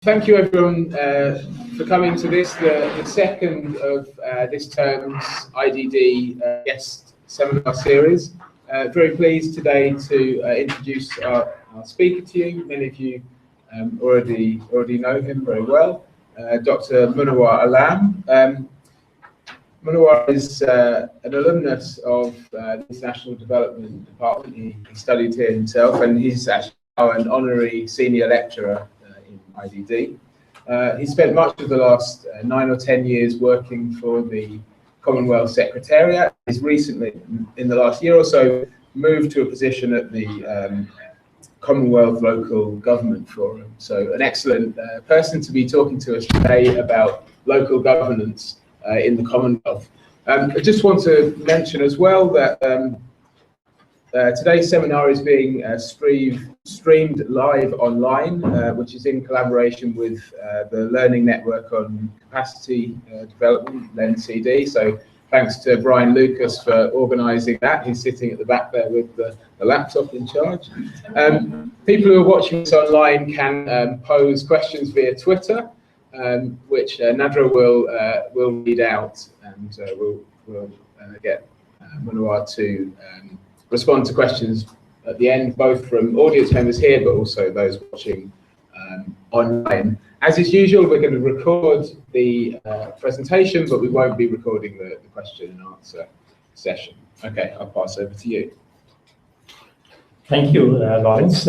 Thank you everyone for coming to this, the second of this term's IDD guest seminar series. Very pleased today to introduce our speaker to you. Many of you already know him very well, Dr. Munawar Alam. Munawar is an alumnus of the International Development Department. He studied here himself, and he's actually now an honorary senior lecturer IDD. He spent much of the last 9 or 10 years working for the Commonwealth Secretariat. He's recently, in the last year or so, moved to a position at the Commonwealth Local Government Forum. So an excellent person to be talking to us today about local governance in the Commonwealth. I just want to mention as well that today's seminar is being streamed live online, which is in collaboration with the Learning Network on Capacity Development, LenCD. So thanks to Brian Lucas for organising that. He's sitting at the back there with the laptop in charge. People who are watching this online can pose questions via Twitter, which Nadra will read out, and we'll get Munawar to respond to questions at the end, both from audience members here, but also those watching online. As is usual, we're going to record the presentation, but we won't be recording the question and answer session. Okay, I'll pass over to you. Thank you, Lawrence.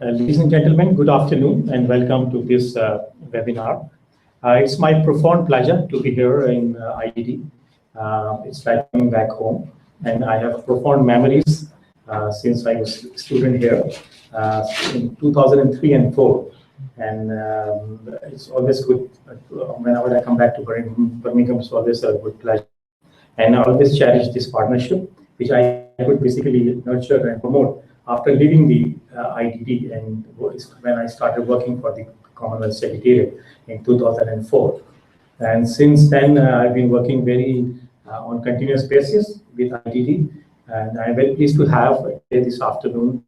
Ladies and gentlemen, good afternoon and welcome to this webinar. It's my profound pleasure to be here in IDD. It's like coming back home. And I have profound memories since I was a student here in 2003 and 4. And it's always good whenever I come back to Birmingham. It's always a good pleasure. And I always cherish this partnership, which I could basically nurture and promote after leaving the IDD and when I started working for the Commonwealth Secretariat in 2004. And since then, I've been working very on continuous basis with IDD, and I'm very pleased to have this afternoon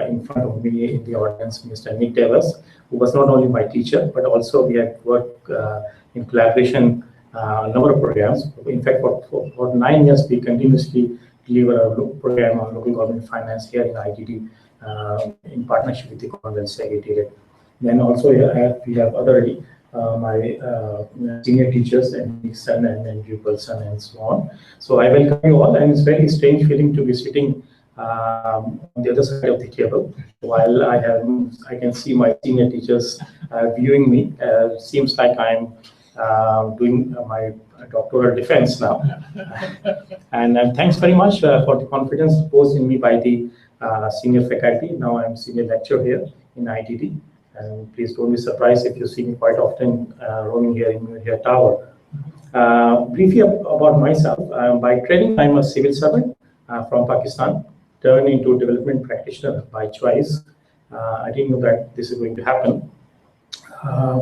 in front of me in the audience Mr. Nick Davis, who was not only my teacher, but also we had worked in collaboration a number of programs. In fact, for 9 years, we continuously deliver a program on local government finance here in IDD in partnership with the Commonwealth Secretariat. Then also we have other my senior teachers and Nick's son and Jupil's son and so on. So I welcome you all, and it's very strange feeling to be sitting on the other side of the table while I can see my senior teachers viewing me. Seems like I'm doing my doctoral defense now. And thanks very much for the confidence posed in me by the senior faculty. Now I'm senior lecturer here in IDD. And please don't be surprised if you see me quite often roaming here in Muir Tower. Briefly about myself, by training, I'm a civil servant from Pakistan, turned into development practitioner by choice. I didn't know that this is going to happen.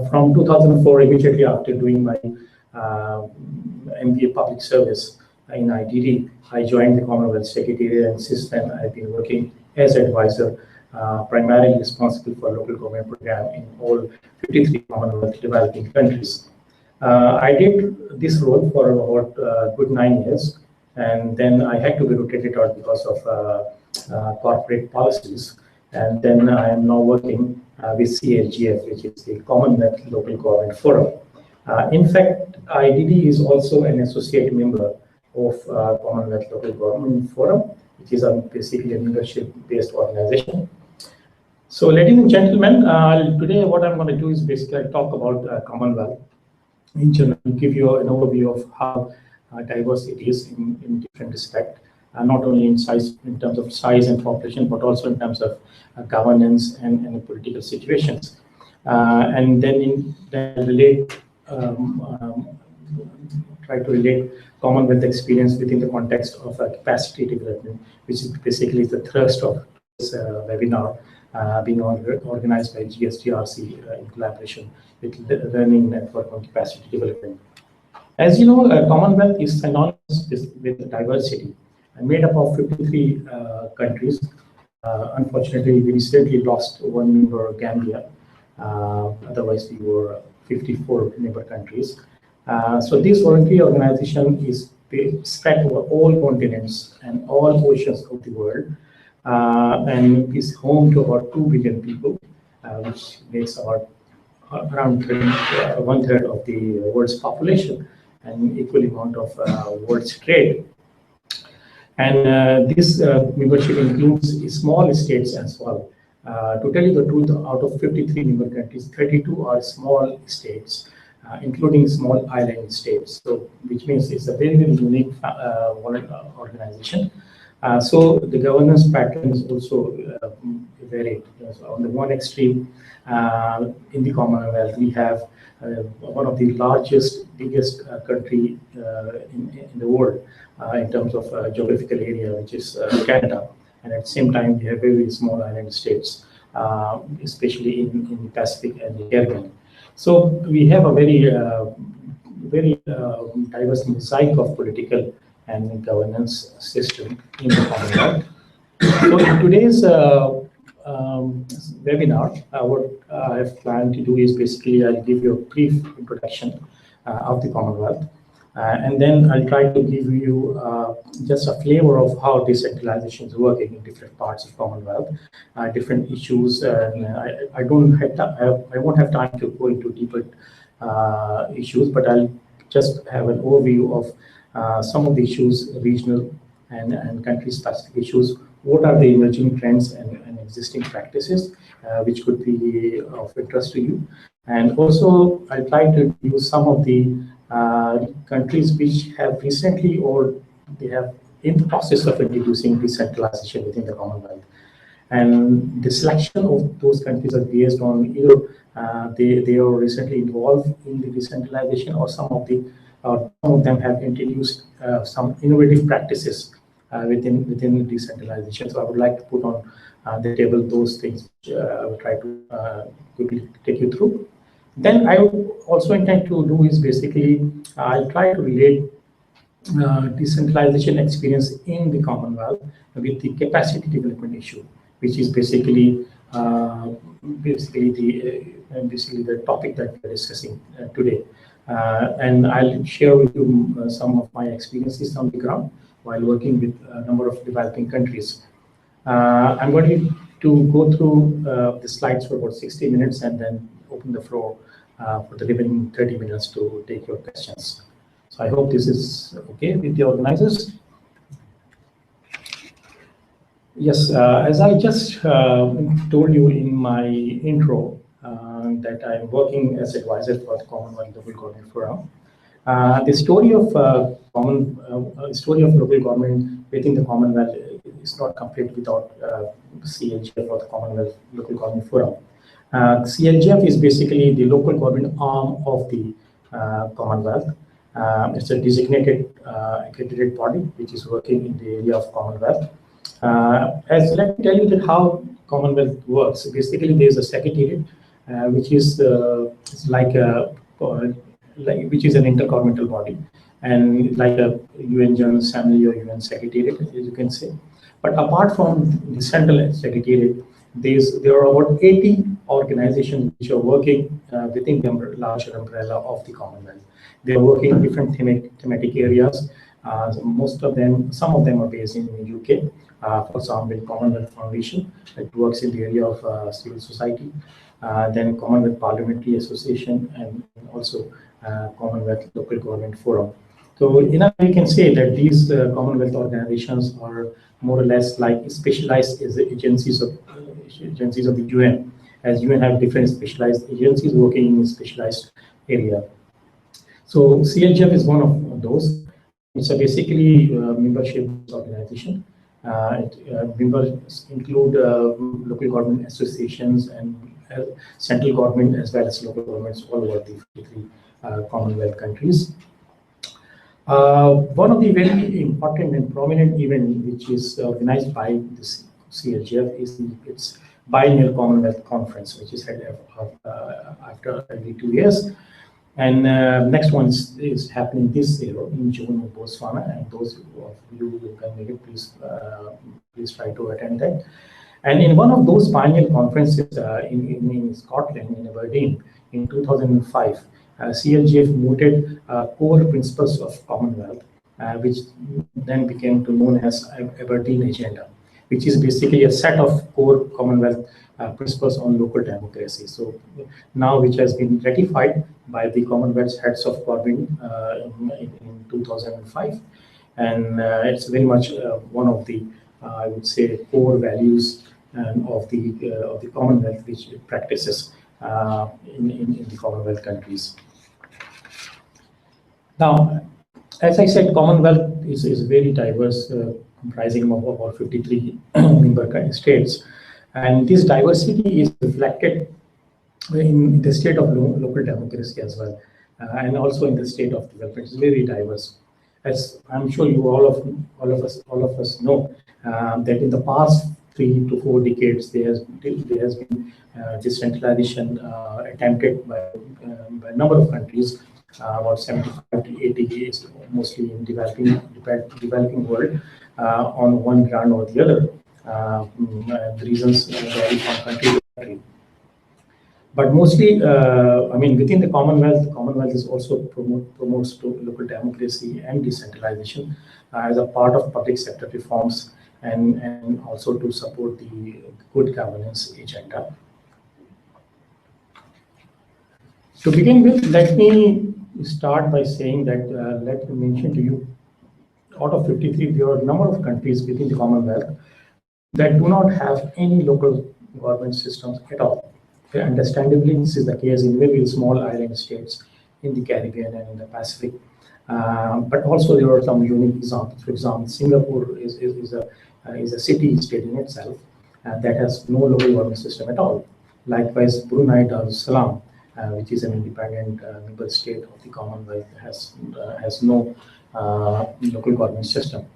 From 2004, immediately after doing my MBA public service in IDD, I joined the Commonwealth Secretariat, and since then I've been working as advisor, primarily responsible for local government program in all 53 Commonwealth developing countries. I did this role for about good 9 years, and then I had to be rotated out because of corporate policies. And then I am now working with CLGF, which is the Commonwealth Local Government Forum. In fact, IDD is also an associate member of Commonwealth Local Government Forum, which is basically a membership-based organization. So, ladies and gentlemen, today what I'm going to do is basically talk about Commonwealth in general, give you an overview of how diverse it is in different respects, not only in size, in terms of size and population, but also in terms of governance and political situations. And then try to relate Commonwealth experience within the context of capacity development, which is basically the thrust of this webinar, being organized by GSTRC in collaboration with the Learning Network on Capacity Development. As you know, Commonwealth is synonymous with diversity, and made up of 53 countries. Unfortunately, we recently lost one member, Gambia, Otherwise, we were 54 member countries. So this voluntary organization is spread over all continents and all oceans of the world, and is home to about 2 billion people, which makes about around 1/3 of the world's population and equal amount of world's trade. And this membership includes small states as well. To tell you the truth, out of 53 member countries, 32 are small states, including small island states. So, which means it's a very, very unique organization. So the governance pattern is also varied. So on the one extreme, in the Commonwealth, we have one of the largest, biggest country in the world in terms of geographical area, which is Canada. And at the same time, we have very small island states, especially in the Pacific and the Caribbean. So we have a very diverse mosaic of political and governance system in the Commonwealth. So in today's webinar, what I have planned to do is basically I'll give you a brief introduction of the Commonwealth, and then I'll try to give you just a flavor of how decentralization is working in different parts of Commonwealth, different issues. And I won't have time to go into deeper issues, but I'll just have an overview of some of the issues, regional and country-specific issues. What are the emerging trends and existing practices which could be of interest to you? And also, I'll try to use some of the countries which have recently or they have in the process of introducing decentralization within the Commonwealth. And the selection of those countries are based on either they are recently involved in the decentralization, or some of them have introduced some innovative practices within decentralization. So I would like to put on the table those things which I will try to quickly take you through. Then I would also intend to do is basically I'll try to relate decentralization experience in the Commonwealth with the capacity development issue, which is basically the topic that we're discussing today. And I'll share with you some of my experiences on the ground while working with a number of developing countries. I'm going to go through the slides for about 60 minutes and then open the floor for the remaining 30 minutes to take your questions. So I hope this is okay with the organizers. Yes, as I just told you in my intro, that I'm working as advisor for the Commonwealth Local Government Forum. The story of local government within the Commonwealth is not complete without CLGF, or the Commonwealth Local Government Forum. CLGF is basically the local government arm of the Commonwealth. It's a designated accredited body which is working in the area of Commonwealth. Let me tell you that how Commonwealth works. Basically, there is a secretariat which is which is an intergovernmental body, and like a UN General Assembly or UN Secretariat, as you can say. But apart from the central secretariat, there are about 80 organizations which are working within the larger umbrella of the Commonwealth. They are working in different thematic areas. Some of them are based in the UK. For example, Commonwealth Foundation, that works in the area of civil society. Then Commonwealth Parliamentary Association, and also Commonwealth Local Government Forum. So in a way, we can say that these Commonwealth organizations are more or less like specialized agencies of the UN, as UN have different specialized agencies working in a specialized area. So CLGF is one of those. It's a basically membership organization. Members include local government associations and central government as well as local governments all over the 53 Commonwealth countries. One of the very important and prominent event which is organized by this CLGF is its biennial Commonwealth Conference, which is held after every 2 years. And next one is happening this year in June in Botswana, and those of you who can make it, please try to attend that. And in one of those pioneer conferences in Scotland, in Aberdeen, in 2005, CLGF mooted core principles of Commonwealth, which then became known as Aberdeen Agenda, which is basically a set of core Commonwealth principles on local democracy. So now, which has been ratified by the Commonwealth heads of government in 2005, and it's very much one of the, I would say, core values of the Commonwealth, which it practices in the Commonwealth countries. Now, as I said, Commonwealth is very diverse, comprising of about 53 member states, and this diversity is reflected in the state of local democracy as well, and also in the state of development. It's very diverse. As I'm sure you all of us know, that in the past 3 to 4 decades, there has been decentralization attempted by a number of countries. About 75 to 80 is mostly in developing world on one ground or the other. The reasons vary from country to country. But mostly, I mean, within the Commonwealth is also promotes local democracy and decentralization as a part of public sector reforms, and also to support the good governance agenda. To begin with, let me start by saying that, let me mention to you, out of 53, there are a number of countries within the Commonwealth that do not have any local government systems at all. Understandably, this is the case in very small island states in the Caribbean and in the Pacific. But also there are some unique examples. For example, Singapore is a city-state in itself that has no local government system at all. Likewise, Brunei Darussalam, which is an independent member state of the Commonwealth, has no local government system.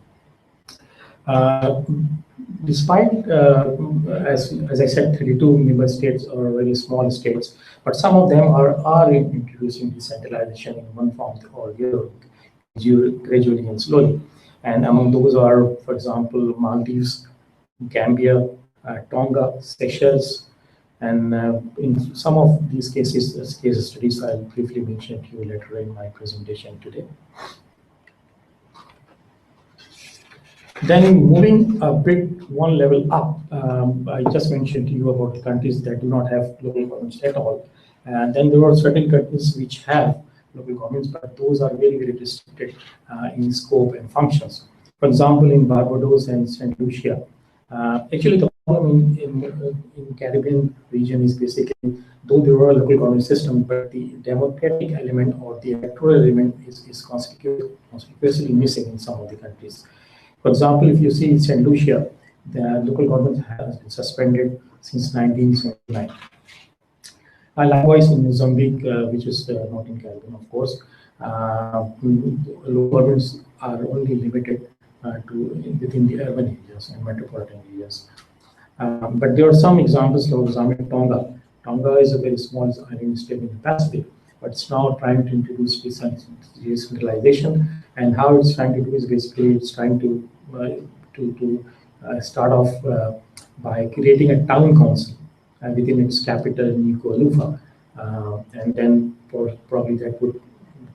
Despite, as I said, 32 member states are very small states, but some of them are introducing decentralization in one form or the other, gradually and slowly. And among those are, for example, Maldives, Gambia, Tonga, Seychelles, and in some of these case studies, I'll briefly mention to you later in my presentation today. Then moving a bit one level up, I just mentioned to you about the countries that do not have local governments at all. And then there are certain countries which have local governments, but those are very, very restricted in scope and functions. For example, in Barbados and St. Lucia, actually the problem in Caribbean region is basically, though there are local government system, but the democratic element or the electoral element is conspicuously missing in some of the countries. For example, if you see in St. Lucia, the local government has been suspended since 1979. Likewise, in Mozambique, which is not in Caribbean, of course, local governments are only limited to within the urban areas and metropolitan areas. But there are some examples. For example, Tonga. Tonga is a very small island state in the Pacific, but it's now trying to introduce decentralization. And how it's trying to do is basically it's trying to start off by creating a town council within its capital, Nuku'alofa, and then probably that would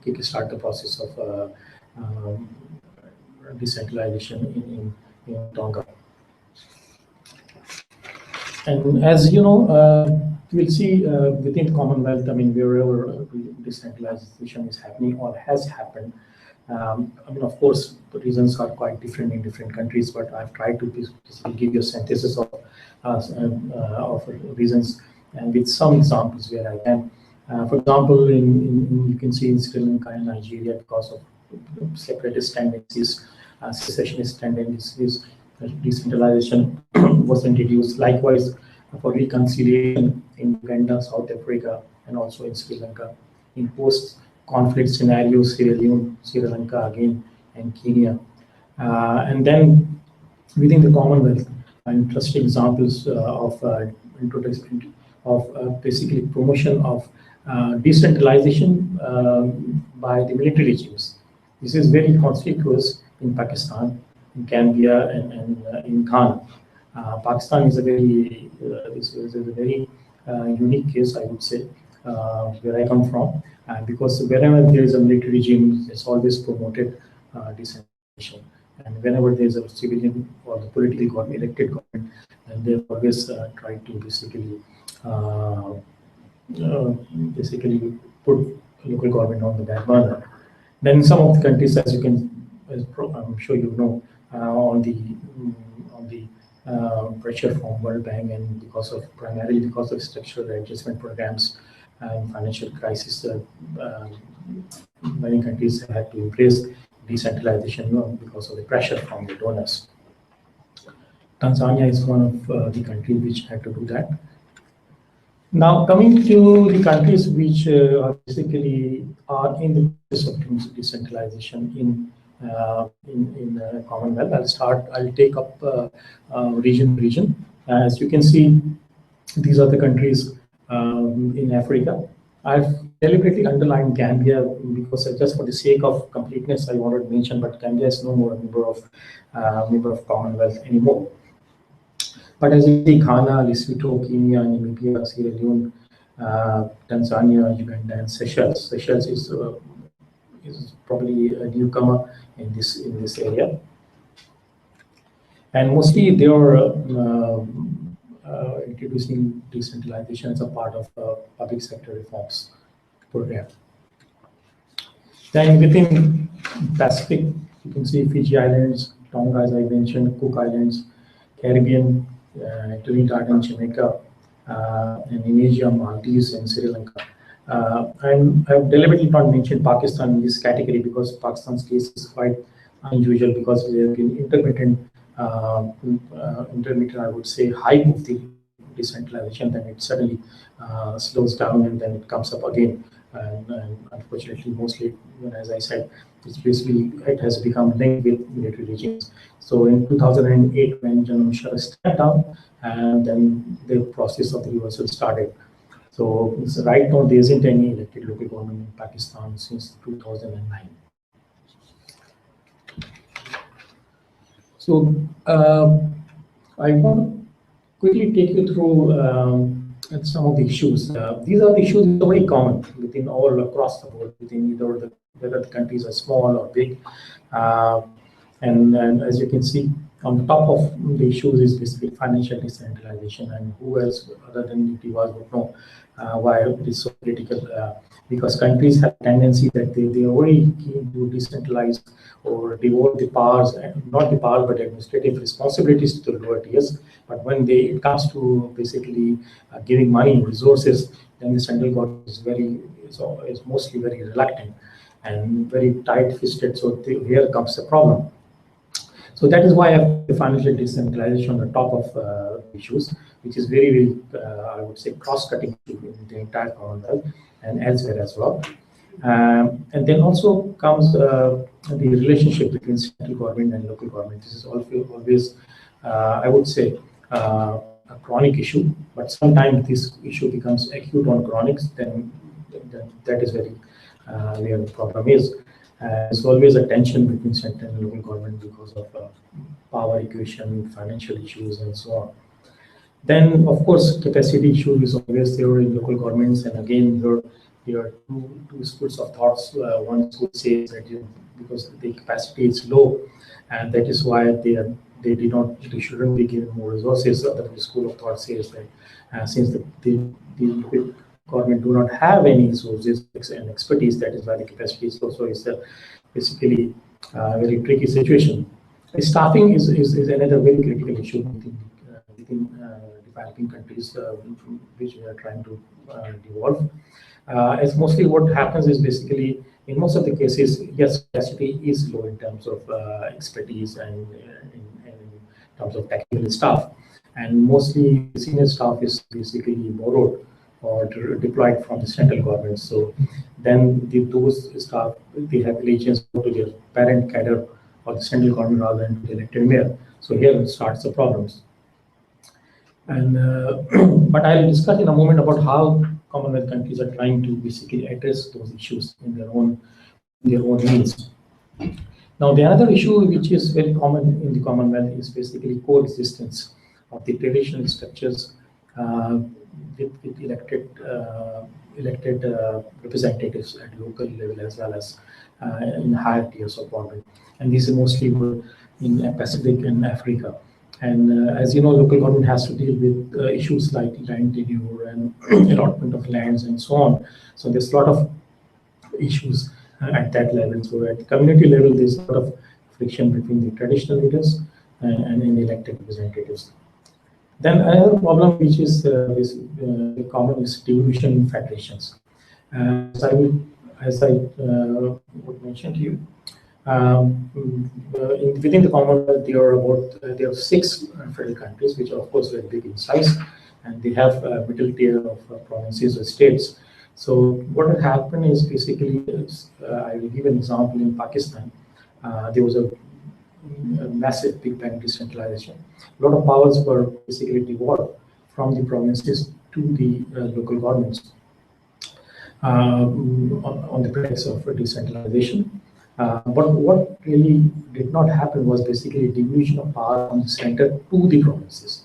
kickstart the process of decentralization in Tonga. And as you know, we'll see within Commonwealth, I mean, wherever decentralization is happening or has happened, I mean, of course, the reasons are quite different in different countries, but I've tried to give you a synthesis of reasons, and with some examples where I can. For example, you can see in Sri Lanka and Nigeria, because of separatist tendencies, secessionist tendencies, decentralization was introduced. Likewise, for reconciliation in Uganda, South Africa, and also in Sri Lanka. In post-conflict scenarios, Sierra Leone, Sri Lanka again, and Kenya. And then within the Commonwealth, interesting examples of introduction of basically promotion of decentralization by the military regimes. This is very conspicuous in Pakistan, in Gambia, and in Ghana. Pakistan is a very unique case, I would say, where I come from, because wherever there is a military regime, it's always promoted decentralization, and whenever there is a civilian or the political government, elected government, and they always try to basically put local government on the back burner. Then some of the countries, as you can, I'm sure you know, on the pressure from World Bank, and primarily because of structural adjustment programs and financial crisis, many countries had to embrace decentralization because of the pressure from the donors. Tanzania is one of the countries which had to do that. Now, coming to the countries which basically are in the process of decentralization in Commonwealth, I'll take up region. As you can see, these are the countries in Africa. I've deliberately underlined Gambia because just for the sake of completeness, I wanted to mention, but Gambia is no more a member of Commonwealth anymore. But as you see, Ghana, Lesotho, Kenya, Namibia, Sierra Leone, Tanzania, Uganda, and Seychelles. Seychelles is probably a newcomer in this area, and mostly they are introducing decentralization as a part of public sector reforms program. Then within Pacific, you can see Fiji Islands, Tonga, as I mentioned, Cook Islands, Caribbean, Trinidad and Jamaica, and Indonesia, Maldives, and Sri Lanka. And I've deliberately not mentioned Pakistan in this category because Pakistan's case is quite unusual because there have been intermittent, I would say, hype of the decentralization, then it suddenly slows down and then it comes up again. And unfortunately, mostly, as I said, it has become linked with military regimes. So in 2008, when General Musharraf stepped down, and then the process of the reversal started. So right now, there isn't any elected local government in Pakistan since 2009. So I want to quickly take you through some of the issues. These are the issues that are very common within all across the board, within whether the countries are small or big. And as you can see, on the top of the issues is basically financial decentralization, and who else other than DWAS would know why it is so critical, because countries have a tendency that they are very keen to decentralize or devolve the powers, not the power, but administrative responsibilities to the lower tiers. But when it comes to basically giving money and resources, then the central government is mostly very reluctant and very tight-fisted. So here comes the problem. So that is why I have the financial decentralization on the top of issues, which is very, I would say, cross-cutting in the entire Commonwealth and elsewhere as well. And then also comes the relationship between central government and local government. This is always, I would say, a chronic issue, but sometimes this issue becomes acute on chronics, then that is very where the problem is. There's always a tension between central and local government because of power equation, financial issues, and so on. Then, of course, capacity issue is always there in local governments, and again, there are two schools of thoughts. One school says that because the capacity is low, and that is why they shouldn't be given more resources. The other school of thought says that since the local government do not have any resources and expertise, that is why the capacity is low. So it's basically a very tricky situation. Staffing is another very critical issue within developing countries, which we are trying to devolve. As mostly what happens is basically in most of the cases, yes, capacity is low in terms of expertise and in terms of technical staff, and mostly senior staff is basically borrowed or deployed from the central government. So then those staff, they have allegiance to their parent cadre or the central government rather than to the elected mayor. So here it starts the problems. And but I'll discuss in a moment about how Commonwealth countries are trying to basically address those issues in their own means. Now, the other issue which is very common in the Commonwealth is basically coexistence of the traditional structures with elected representatives at local level as well as in higher tiers of government. And these are mostly were in Pacific and Africa. And as you know, local government has to deal with issues like land tenure and allotment of lands and so on. So there's a lot of issues at that level. So at the community level, there's a lot of friction between the traditional leaders and the elected representatives. Then another problem which is common is devolution in federations. As I would mention to you, within the Commonwealth, there are 6 federal countries, which are of course very big in size, and they have a middle tier of provinces or states. So what had happened is basically, I will give an example. In Pakistan, there was a massive big bang decentralization. A lot of powers were basically devolved from the provinces to the local governments on the pretext of decentralization. But what really did not happen was basically devolution of power from the center to the provinces.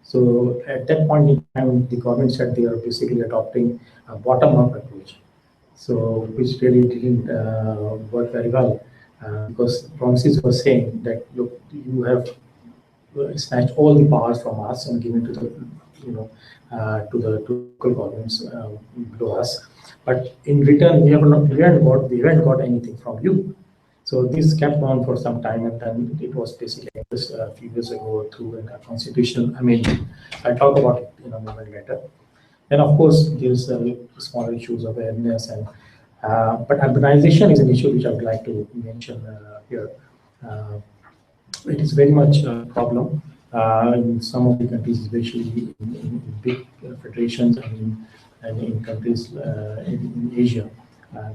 So at that point in time, the government said they are basically adopting a bottom-up approach. So which really didn't work very well because provinces were saying that, look, you have snatched all the powers from us and given to the to the local governments below us, but in return we haven't got anything from you. So this kept on for some time, and then it was basically just a few years ago through a constitutional amendment. I'll talk about it in a moment later. And of course, there's smaller issues of awareness, and but urbanization is an issue which I would like to mention here. It is very much a problem in some of the countries, especially in big federations and in countries in Asia,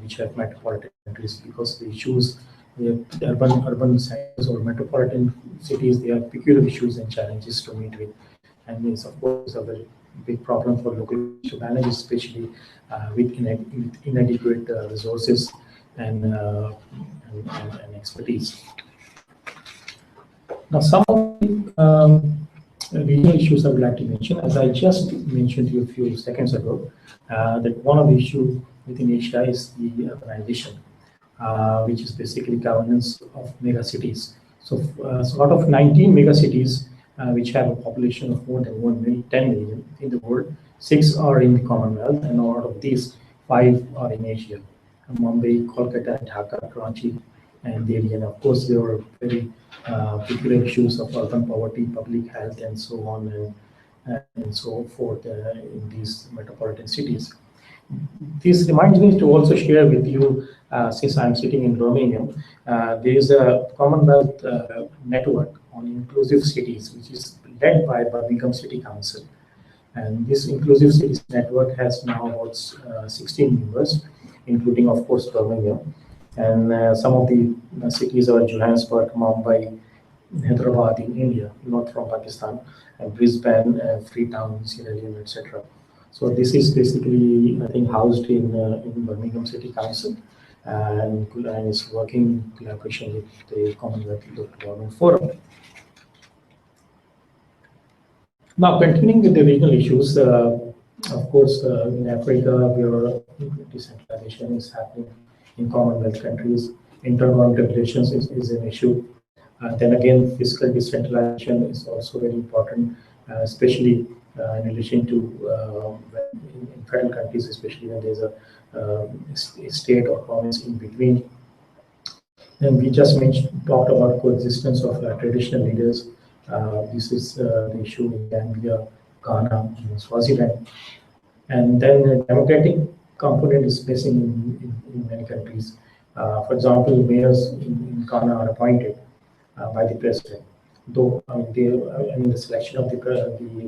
which have metropolitan countries, because the issues, the urban centers or metropolitan cities, they have peculiar issues and challenges to meet with, and it's of course a very big problem for local to manage, especially with inadequate resources and expertise. Now, some of the regional issues I would like to mention, as I just mentioned to you a few seconds ago, that one of the issues within Asia is the urbanization, which is basically governance of mega cities. So, out of 19 mega cities, which have a population of more than 10 million in the world, 6 are in the Commonwealth, and out of these, 5 are in Asia: Mumbai, Kolkata, Dhaka, Karachi, and Delhi. And of course, there are very peculiar issues of urban poverty, public health, and so on and so forth in these metropolitan cities. This reminds me to also share with you, since I'm sitting in Birmingham, there is a Commonwealth network on inclusive cities, which is led by Birmingham City Council. And this inclusive cities network has now about 16 members, including, of course, Birmingham. And some of the cities are Johannesburg, Mumbai, Hyderabad in India, not from Pakistan, and Brisbane, Freetown, Sierra Leone, etc. So this is basically, I think, housed in Birmingham City Council, and is working in collaboration with the Commonwealth Local Government Forum. Now, continuing with the regional issues, of course, in Africa, where decentralization is happening in Commonwealth countries, intergovernmental relations is an issue. Then again, fiscal decentralization is also very important, especially in relation to in federal countries, especially when there's a state or province in between. And we just talked about coexistence of traditional leaders. This is the issue in Gambia, Ghana, and Swaziland. And then a democratic component is missing in many countries. For example, mayors in Ghana are appointed by the president, though the selection of the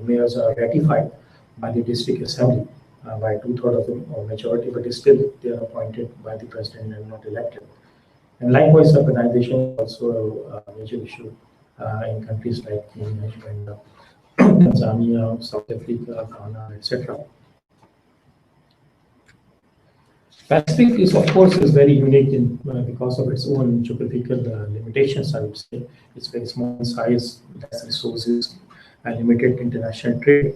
mayors are ratified by the district assembly by 2/3 of the majority, but still they are appointed by the president and not elected. And likewise, urbanization is also a major issue in countries like Kenya, Uganda, Tanzania, South Africa, Ghana, etc. Pacific is, of course, is very unique because of its own geographical limitations. I would say it's very small in size, less resources, limited international trade.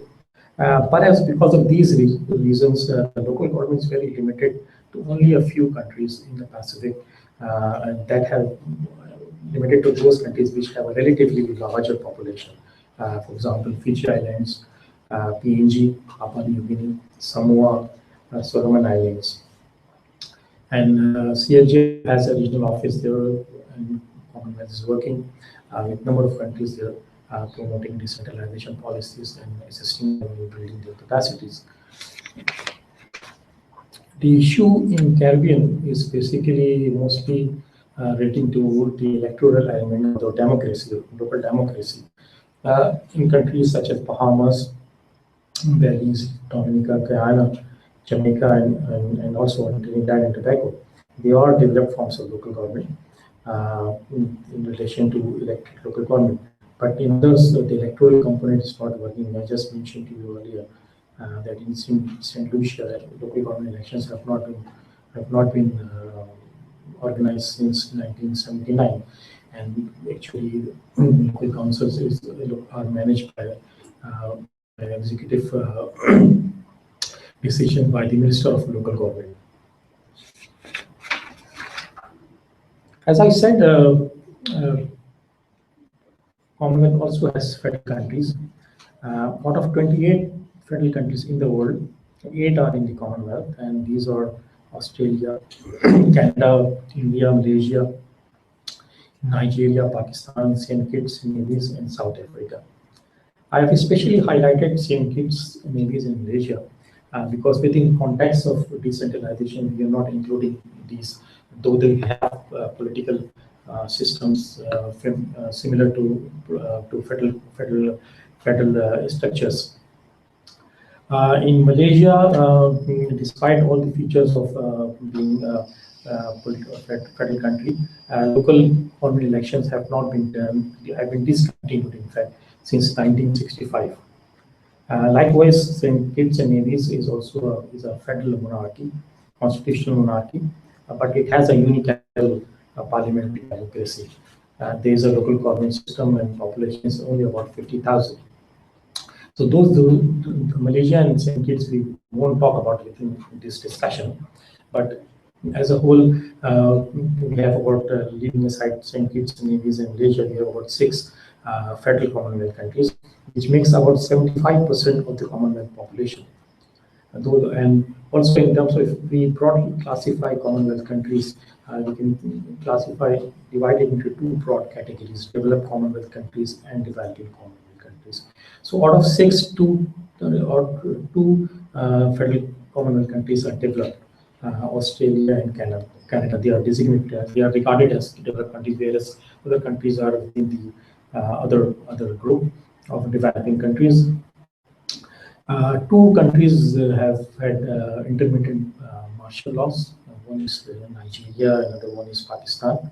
Perhaps because of these reasons, the local government is very limited to only a few countries in the Pacific, and that have limited to those countries which have a relatively larger population. For example, Fiji Islands, PNG, Papua New Guinea, Samoa, Solomon Islands. And CLJ has a regional office there, and Commonwealth is working with a number of countries there, promoting decentralization policies and assisting them in building their capacities. The issue in Caribbean is basically mostly relating to the electoral element of the democracy, local democracy. In countries such as Bahamas, Belize, Dominica, Guyana, Jamaica, and also Trinidad and Tobago, they are developed forms of local government in relation to elected local government. But in others, the electoral component is not working. I just mentioned to you earlier that in St. Lucia, local government elections have not been organized since 1979, and actually local councils are managed by an executive decision by the Minister of Local Government. As I said, Commonwealth also has federal countries. Out of 28 federal countries in the world, 8 are in the Commonwealth, and these are Australia, Canada, India, Malaysia, Nigeria, Pakistan, St. Kitts and Nevis, and South Africa. I have especially highlighted St. Kitts and Nevis in Malaysia because within the context of decentralization, we are not including these, though they have political systems similar to federal structures. In Malaysia, despite all the features of being a federal country, local government elections have not been done, have been discontinued, in fact, since 1965. Likewise, St. Kitts and Nevis is also a federal monarchy, constitutional monarchy, but it has a unicameral parliamentary democracy. There is a local government system, and population is only about 50,000. So those, Malaysia and St. Kitts, we won't talk about it in this discussion, but as a whole, we have about, leaving aside St. Kitts and Nevis and Malaysia, we have about 6 federal Commonwealth countries, which makes about 75% of the Commonwealth population. And also in terms of, if we broadly classify Commonwealth countries, we can divide it into 2 broad categories: developed Commonwealth countries and developing Commonwealth countries. So out of 6, 2 federal Commonwealth countries are developed. Australia and Canada, they are designated, they are regarded as developed countries, whereas other countries are within the other group of developing countries. 2 countries have had intermittent martial laws. One is Nigeria, another one is Pakistan.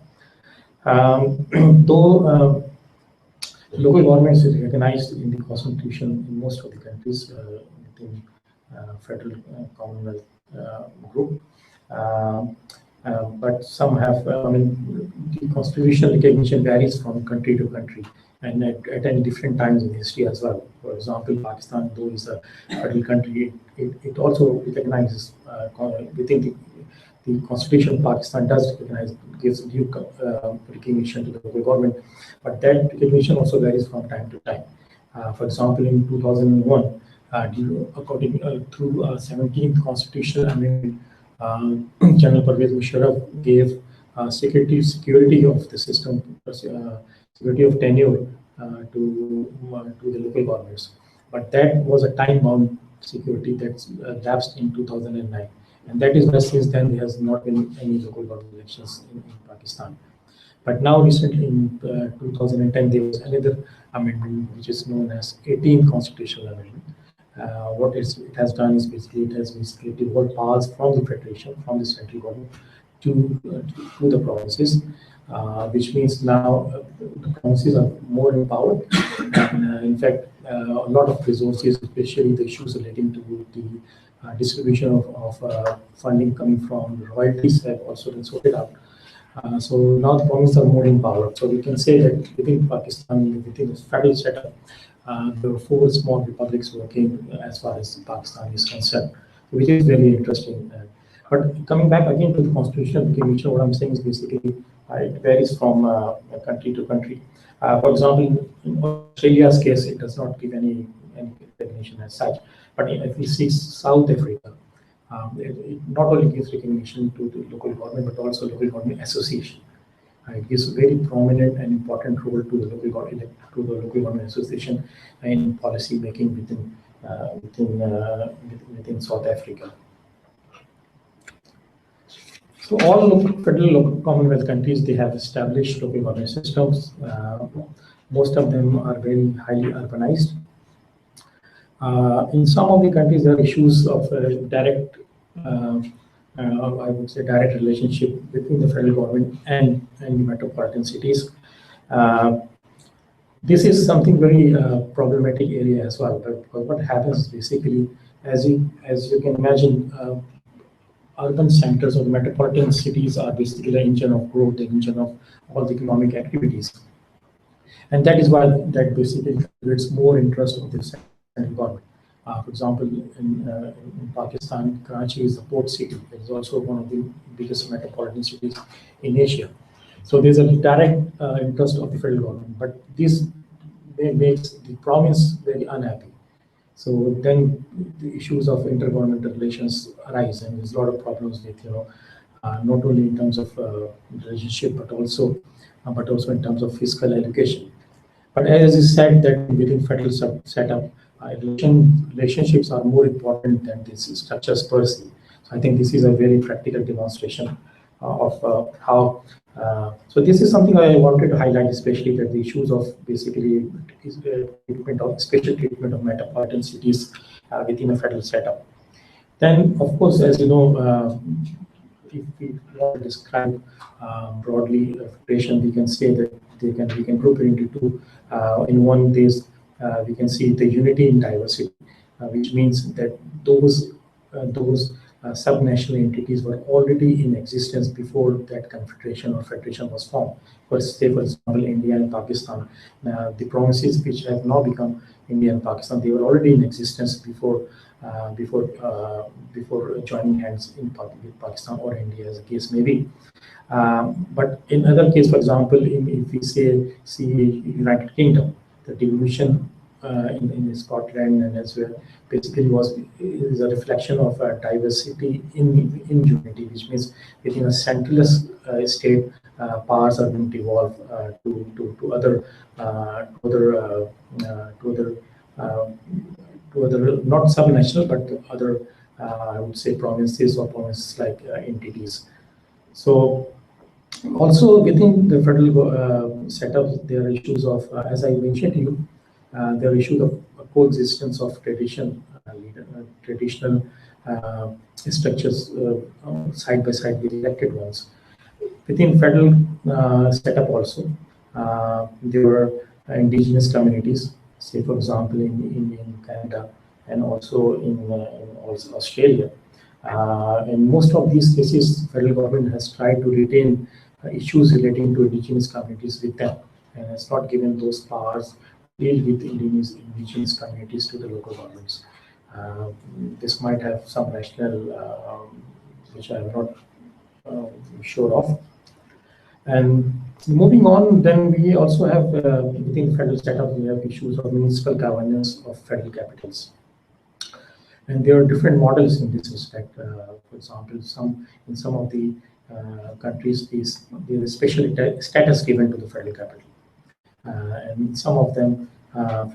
Though local governments is recognized in the constitution in most of the countries within federal Commonwealth group, but some have, the constitutional recognition varies from country to country and at different times in history as well. For example, Pakistan, though is a federal country, it also recognizes within the constitution of Pakistan does recognize, gives due recognition to the local government, but that recognition also varies from time to time. For example, in 2001, according through 17th constitutional amendment, General Pervez Musharraf gave security of the system, security of tenure to the local governments. But that was a time-bound security that lapsed in 2009. And that is why since then there has not been any local government elections in Pakistan. But now recently in 2010, there was another amendment which is known as 18th Constitutional Amendment. What it has done is it has basically devolved powers from the federation, from the central government to the provinces, which means now the provinces are more empowered. And in fact, a lot of resources, especially the issues relating to the distribution of funding coming from royalties, have also been sorted out. So now the provinces are more empowered. So we can say that within Pakistan, within the federal setup, there were 4 small republics working as far as Pakistan is concerned, which is very interesting. But coming back again to the constitutional nature, what I'm saying is basically it varies from country to country. For example, in Australia's case, it does not give any recognition as such. But if we see South Africa, it not only gives recognition to the local government, but also local government association. It gives a very prominent and important role to the local government association in policy making within South Africa. So all federal Commonwealth countries, they have established local government systems. Most of them are very highly urbanized. In some of the countries, there are issues of direct, I would say, direct relationship between the federal government and the metropolitan cities. This is something very problematic area as well. But what happens basically, as you can imagine, urban centers or metropolitan cities are basically the engine of growth, the engine of all the economic activities. And that is why that basically creates more interest of the central government. For example, in Pakistan, Karachi is the port city. It is also one of the biggest metropolitan cities in Asia. So there's a direct interest of the federal government, but this makes the province very unhappy. So then the issues of intergovernmental relations arise, and there's a lot of problems with, not only in terms of relationship, but also in terms of fiscal allocation. But as is said that within federal setup, relationships are more important than these structures per se. So I think this is a very practical demonstration of how. So this is something I wanted to highlight, especially that the issues of basically special treatment of metropolitan cities within a federal setup. Then, of course, as you know, if we want to describe broadly federation, we can say that we can group it into two. In one case, we can see the unity in diversity, which means that those subnational entities were already in existence before that confederation or federation was formed. For example, India and Pakistan, the provinces which have now become India and Pakistan, they were already in existence before joining hands with Pakistan or India, as the case may be. But in other case, for example, if we see United Kingdom, the devolution in Scotland and elsewhere basically is a reflection of diversity in unity, which means within a centralist state, powers are being devolved to other not subnational but other I would say provinces or province-like entities. So also within the federal setup, there are issues of, as I mentioned to you, there are issues of coexistence of traditional structures side by side with elected ones. Within federal setup also, there were indigenous communities, say for example in Canada and also in Australia. In most of these cases, federal government has tried to retain issues relating to indigenous communities with them, and has not given those powers to deal with indigenous communities to the local governments. This might have some rationale which I am not sure of. And moving on, then we also have within federal setup, we have issues of municipal governance of federal capitals. And there are different models in this respect. For example, in some of the countries, there is special status given to the federal capital. And some of them,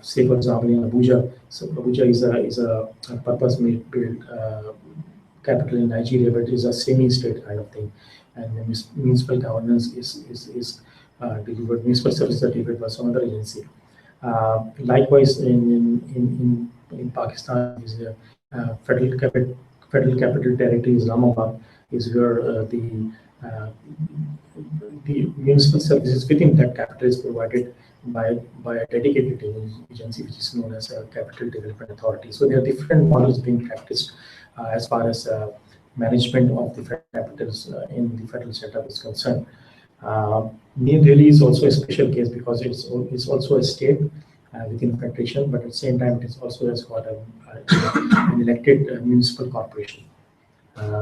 say for example in Abuja, so Abuja is a purpose-made built capital in Nigeria, but it is a semi-state kind of thing. And the municipal governance is delivered, municipal services are delivered by some other agency. Likewise, in Pakistan, is a federal capital territory, Islamabad, is where the municipal services within that capital is provided by a dedicated agency which is known as a Capital Development Authority. So there are different models being practiced as far as management of the federal capitals in the federal setup is concerned. New Delhi is also a special case because it's also a state within federation, but at the same time, it is also has got an elected municipal corporation.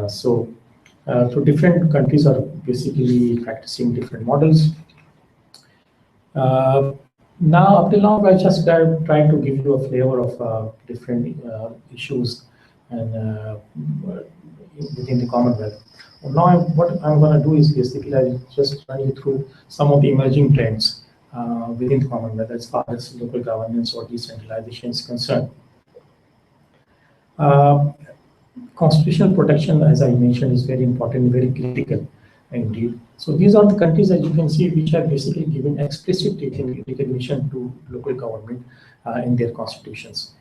So different countries are basically practicing different models. Now, up till now, I just trying to give you a flavor of different issues and within the Commonwealth. Now, what I'm going to do is basically I'll just run you through some of the emerging trends within the Commonwealth as far as local governance or decentralization is concerned. Constitutional protection, as I mentioned, is very important, very critical indeed. So these are the countries, as you can see, which have basically given explicit recognition to local government in their constitutions.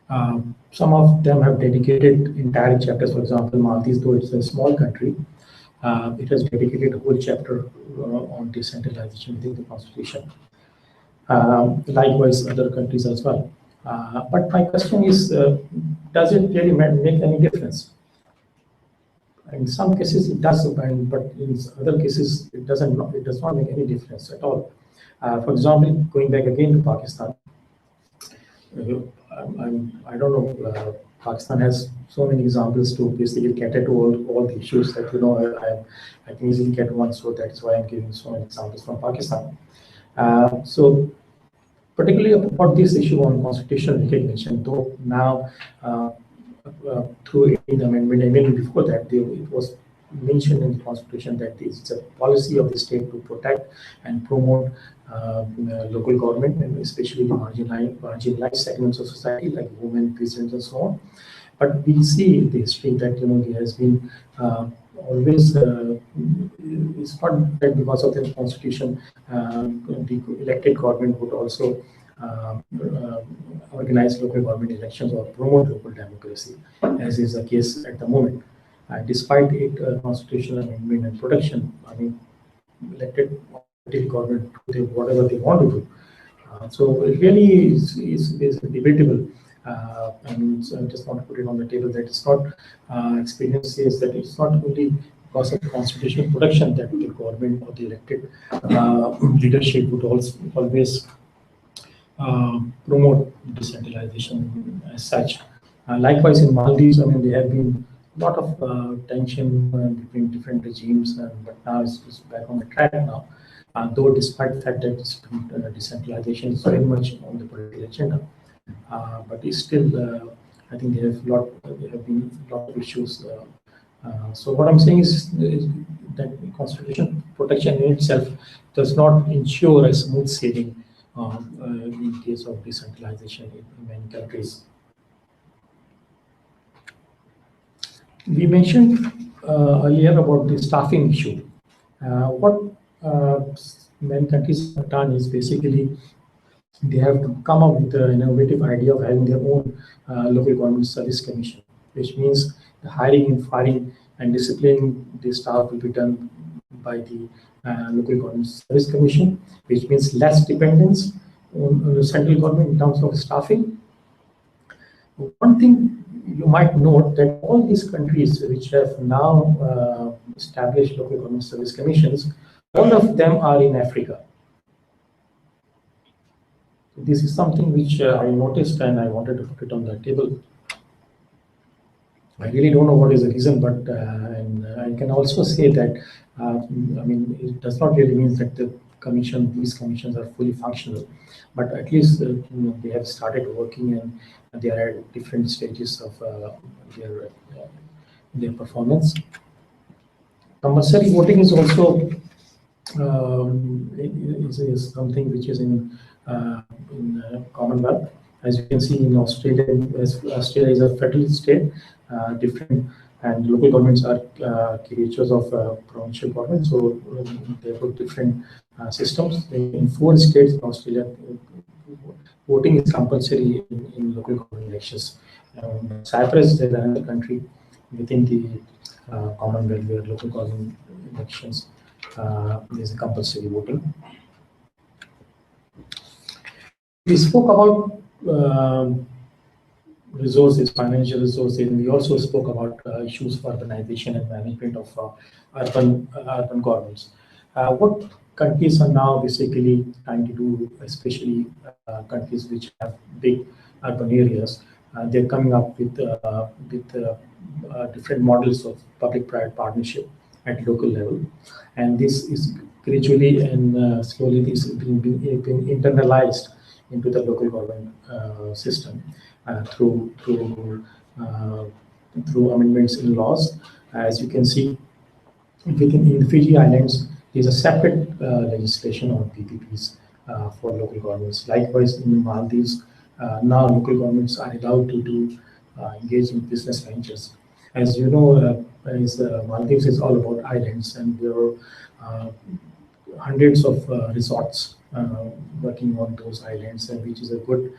Some of them have dedicated entire chapters. For example, Maldives, though it's a small country, it has dedicated a whole chapter on decentralization within the constitution. Likewise, other countries as well. But my question is, does it really make any difference? In some cases it does, but in other cases it does not make any difference at all. For example, going back again to Pakistan, I don't know, Pakistan has so many examples to basically cater to all the issues that, you know, I can easily get one, so that is why I'm giving so many examples from Pakistan. So particularly about this issue on constitutional recognition, though now through 18th Amendment, and even before that, it was mentioned in the Constitution that it's a policy of the state to protect and promote local government, and especially the marginalized segments of society like women, peasants, and so on. But we see in the history that, you know, there has been always, it's not that because of the Constitution, the elected government would also organize local government elections or promote local democracy, as is the case at the moment. Despite it, constitutional amendment and protection, I mean, elected government do whatever they want to do. So it really is debatable. So I just want to put it on the table that it's not, experience says that it's not only because of constitutional protection that the government or the elected leadership would always promote decentralization as such. Likewise, in Maldives, I mean, there have been a lot of tension between different regimes, but now it's back on the track now. Though, despite the fact that decentralization is very much on the political agenda, but it's still, I think there have been a lot of issues. So what I'm saying is that constitutional protection in itself does not ensure a smooth sailing in case of decentralization in many countries. We mentioned earlier about the staffing issue. What many countries have done is basically they have come up with an innovative idea of having their own local government service commission, which means the hiring and firing and disciplining the staff will be done by the local government service commission, which means less dependence on the central government in terms of staffing. One thing you might note that all these countries which have now established local government service commissions, all of them are in Africa. This is something which I noticed and I wanted to put it on the table. I really don't know what is the reason, but and I can also say that I mean, it does not really mean that these commissions are fully functional, but at least you know, they have started working and they are at different stages of their performance. Compulsory voting is also is something which is in Commonwealth. As you can see in Australia, Australia is a federal state, different, and local governments are creatures of provincial government, so they have different systems. In 4 states in Australia, voting is compulsory in local government elections. Cyprus is another country within the Commonwealth where local government elections is compulsory voting. We spoke about resources, financial resources, and we also spoke about issues for urbanization and management of urban governments. What countries are now basically trying to do, especially countries which have big urban areas, they're coming up with different models of public-private partnership at local level, and this is gradually and slowly this is being internalized into the local government system through amendments in laws. As you can see, in the Fiji Islands, there's a separate legislation on PPPs for local governments. Likewise, in Maldives, now local governments are allowed to engage in business ventures. As you know, Maldives is all about islands, and there are hundreds of resorts working on those islands, and which is a good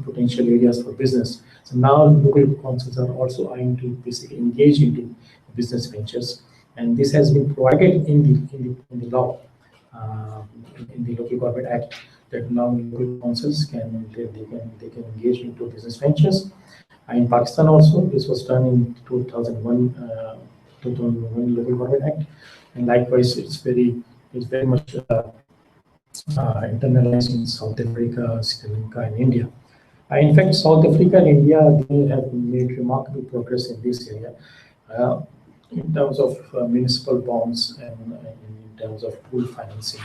potential areas for business. So now local councils are also eyeing to basically engage into business ventures, and this has been provided in the law, in the Local Government Act, that now local councils can engage into business ventures. In Pakistan also, this was done in 2001 Local Government Act, and likewise it's very much internalized in South Africa, Sri Lanka, and India. In fact, South Africa and India, they have made remarkable progress in this area in terms of municipal bonds and in terms of pool financing.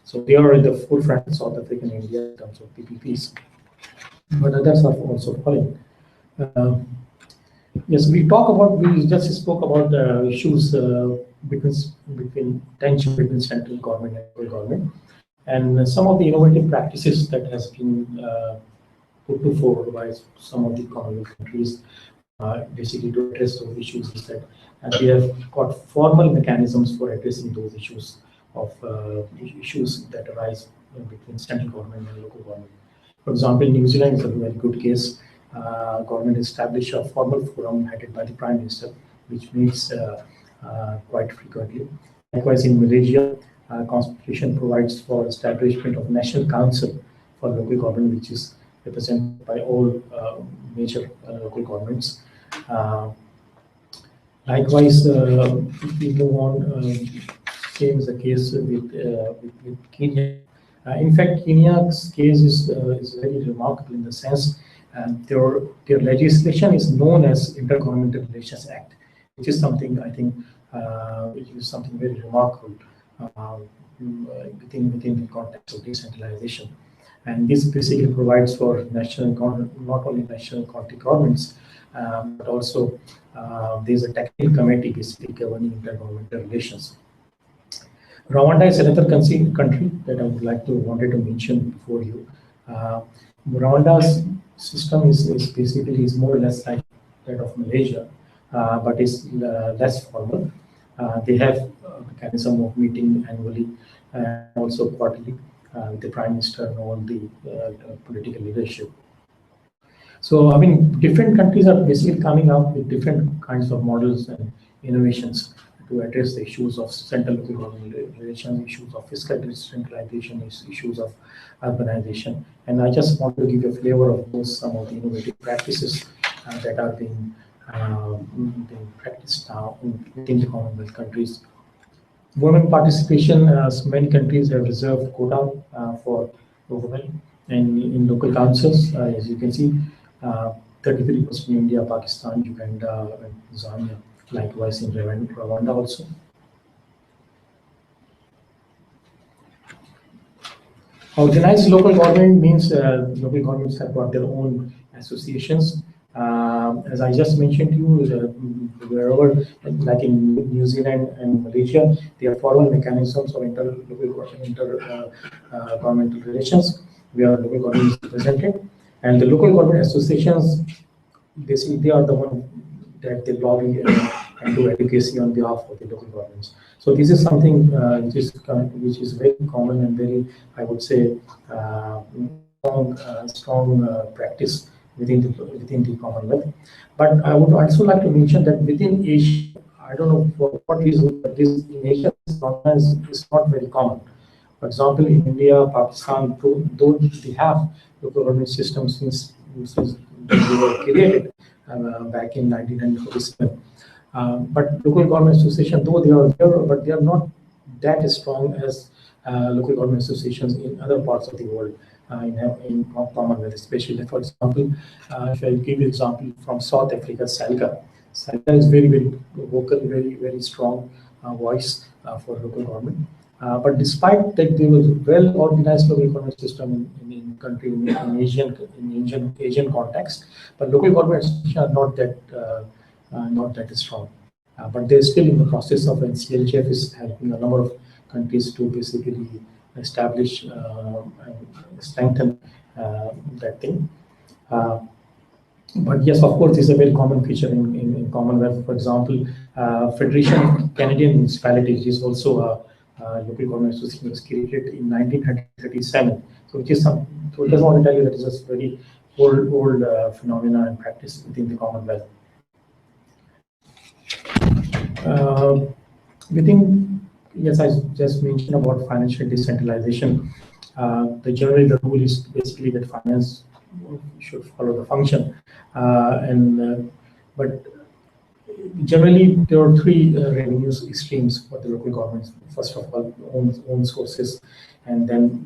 So they are in the forefront, South Africa and India, in terms of PPPs, but others are also following. Yes, we just spoke about issues between tension between central government and local government, and some of the innovative practices that has been put forward by some of the Commonwealth countries, basically to address those issues, is that they have got formal mechanisms for addressing those issues that arise between central government and local government. For example, New Zealand is a very good case. Government established a formal forum headed by the Prime Minister, which meets quite frequently. Likewise, in Malaysia, Constitution provides for establishment of National Council for local government, which is represented by all major local governments. Likewise, if we move on, same is the case with Kenya. In fact, Kenya's case is very remarkable in the sense their legislation is known as Intergovernmental Relations Act, which is something I think which is something very remarkable within the context of decentralization. And this basically provides for not only national county governments, but also there's a technical committee basically governing intergovernmental relations. Rwanda is another country that I would wanted to mention before you. Rwanda's system is more or less like that of Malaysia, but is less formal. They have a mechanism of meeting annually and also quarterly with the Prime Minister and all the political leadership. So, I mean, different countries are basically coming up with different kinds of models and innovations to address the issues of central-local government relations, issues of fiscal decentralization, issues of urbanization. And I just want to give you a flavor of some of the innovative practices that are being practiced now within the Commonwealth countries. Women participation, as many countries have reserved quota for women in local councils. As you can see, 33% in India, Pakistan, Uganda, and Zambia. Likewise in Rwanda also. Organized local government means local governments have got their own associations. As I just mentioned to you, wherever, like in New Zealand and Malaysia, there are formal mechanisms of intergovernmental relations where local government is represented, and the local government associations, basically they are the one that they lobby and do advocacy on behalf of the local governments. So this is something which is very common and very, I would say, strong practice within the Commonwealth. But I would also like to mention that within Asia, I don't know for what reason, but this in Asia is not very common. For example, in India, Pakistan, though they have local government systems since they were created back in 1947. But local government association, though they are there, but they are not that strong as local government associations in other parts of the world, in Commonwealth, especially. For example, if I give you example from South Africa, SALGA. SALGA is very vocal, very strong voice for local government. But despite that, there was a well-organized local government system in country in Asian context, but local governments are not that strong. But they're still in the process of, and CLGF is helping a number of countries to basically establish and strengthen that thing. But yes, of course, this is a very common feature in Commonwealth. For example, Federation of Canadian Municipalities is also a local government association, was created in 1937. So, which is so I just want to tell you that it is a very old phenomena and practice within the Commonwealth. Yes, I just mentioned about financial decentralization. The rule is basically that finance should follow the function, but generally there are three revenue streams for the local governments. First of all, own sources, and then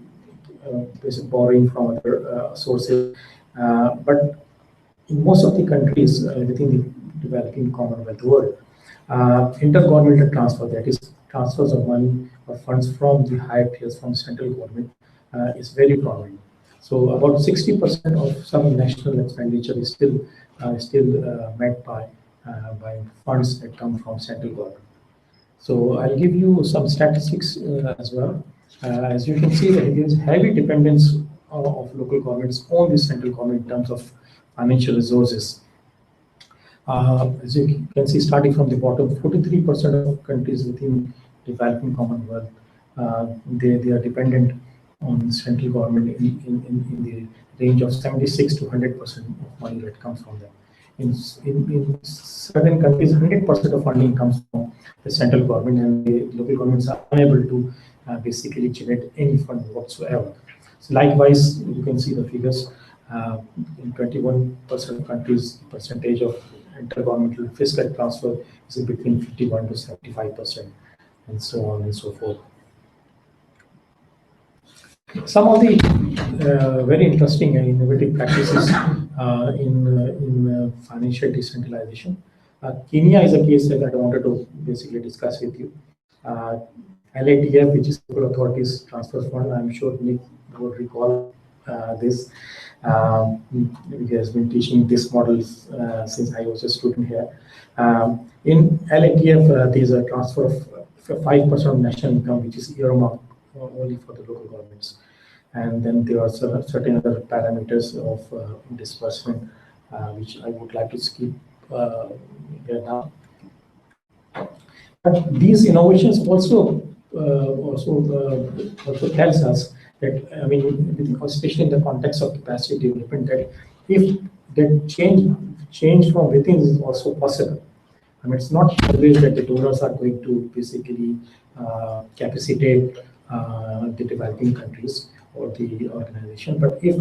basic borrowing from other sources. But in most of the countries within the developing Commonwealth world, intergovernmental transfer, that is transfers of money or funds from the higher tiers from central government, is very prominent. So about 60% of some national expenditure is still met by funds that come from central government. So I'll give you some statistics as well. As you can see, there is heavy dependence of local governments on the central government in terms of financial resources. As you can see, starting from the bottom, 43% of countries within developing Commonwealth, they are dependent on central government in the range of 76 to 100% of money that comes from them. In certain countries, 100% of funding comes from the central government, and the local governments are unable to basically generate any fund whatsoever. So likewise, you can see the figures. In 21% of countries, the percentage of intergovernmental fiscal transfer is between 51 to 75%, and so on and so forth. Some of the very interesting and innovative practices in financial decentralization. Kenya is a case that I wanted to basically discuss with you. LATF, which is Local Authorities Transfer Fund, I'm sure Nick would recall this. He has been teaching this model since I was a student here. In LATF, there is a transfer of 5% of national income, which is earmarked only for the local governments. And then there are certain other parameters of disbursement, which I would like to skip here now. But these innovations also tells us that, I mean, especially in the context of capacity development, that if that change from within is also possible. I mean, it's not always that the donors are going to basically capacitate the developing countries or the organization, but if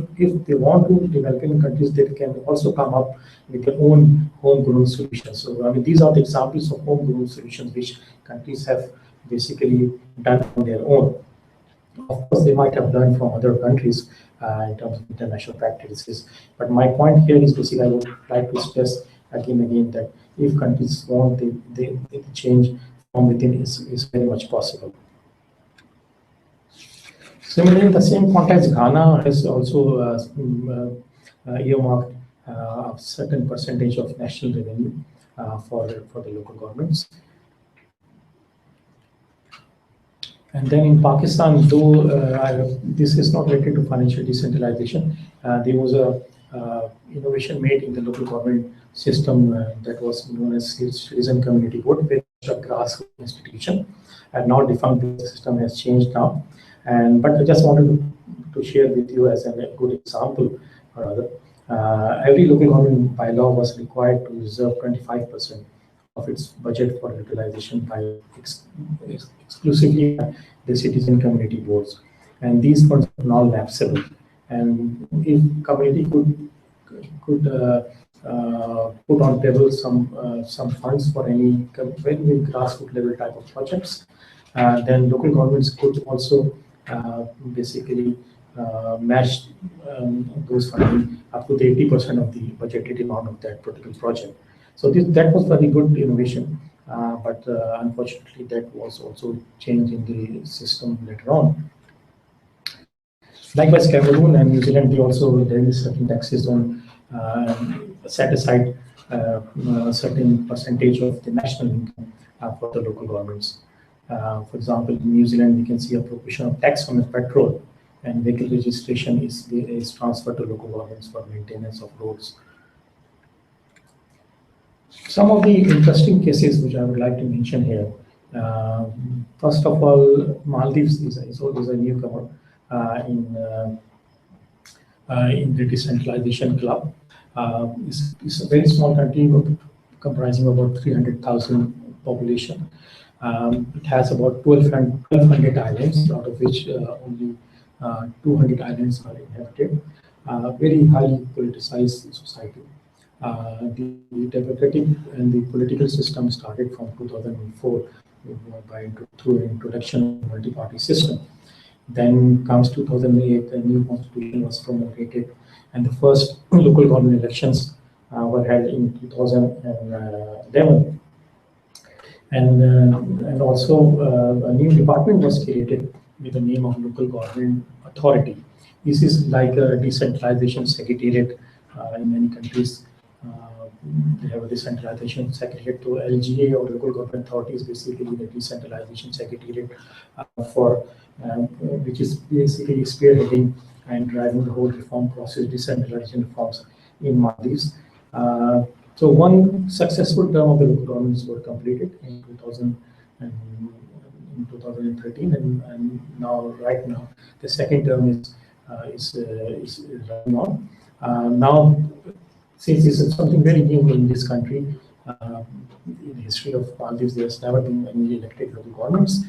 they want to, developing countries, they can also come up with their own homegrown solutions. So I mean, these are the examples of homegrown solutions which countries have basically done on their own. Of course, they might have learned from other countries in terms of international practices. But my point here is basically, I would like to stress again that if countries want, the change from within is very much possible. Similarly, in the same context, Ghana has also earmarked a certain percentage of national revenue for the local governments. And then in Pakistan, though this is not related to financial decentralization, there was a innovation made in the local government system that was known as Citizen Community Board, which is a grassroots institution, and now defunct. The system has changed now. But I just wanted to share with you as a good example, or rather, every local government by law was required to reserve 25% of its budget for utilization by exclusively the citizen community boards, and these funds are now lapsable. And if community could put on table some funds for any very grassroots level type of projects, Then local governments could also basically match those funding up to the 80% of the budgeted amount of that particular project. So that was very good innovation, but unfortunately that was also changed in the system later on. Likewise, Cameroon and New Zealand, there is certain taxes on set aside a certain percentage of the national income for the local governments. For example, in New Zealand, we can see a proportion of tax on the petrol, and vehicle registration is transferred to local governments for maintenance of roads. Some of the interesting cases which I would like to mention here. First of all, Maldives is always a newcomer in the decentralization club. It's a very small country comprising about 300,000 population. It has about 1,200 islands, out of which only 200 islands are inhabited. Very highly politicized society. The democratic and the political system started from 2004 through introduction of multi-party system. Then comes 2008, a new constitution was promulgated, and the first local government elections were held in 2011. And also a new department was created with the name of Local Government Authority. This is like a decentralization secretariat in many countries. They have a decentralization secretariat to LGA, or Local Government Authority is basically the decentralization secretariat for which is basically spearheading and driving the whole reform process, decentralization reforms in Maldives. So one successful term of the local governments were completed in 2013, and right now the second term is running on. Now, since this is something very new in this country, in the history of Maldives, there's never been any elected local governments.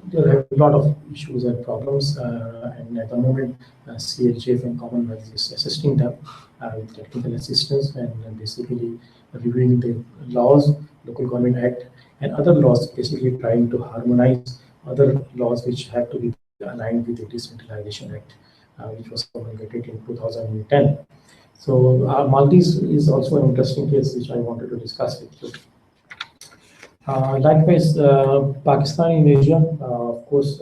There are a lot of issues and problems, and at the moment, CHF and Commonwealth is assisting them with technical assistance and basically reviewing the laws, Local Government Act, and other laws, basically trying to harmonize other laws which have to be aligned with the Decentralization Act, which was promulgated in 2010. So Maldives is also an interesting case which I wanted to discuss with you. Likewise, Pakistan in Asia, of course,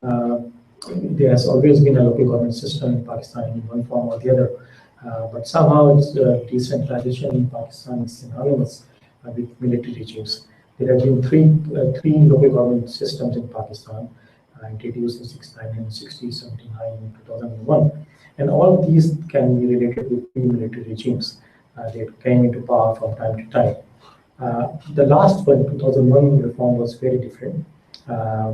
there has always been a local government system in Pakistan in one form or the other, but somehow its decentralization in Pakistan is synonymous with military regimes. There have been three local government systems in Pakistan, introduced in 69, 60, 79, and 2001. And all of these can be related with military regimes that came into power from time to time. The last one, 2001 reform, was very different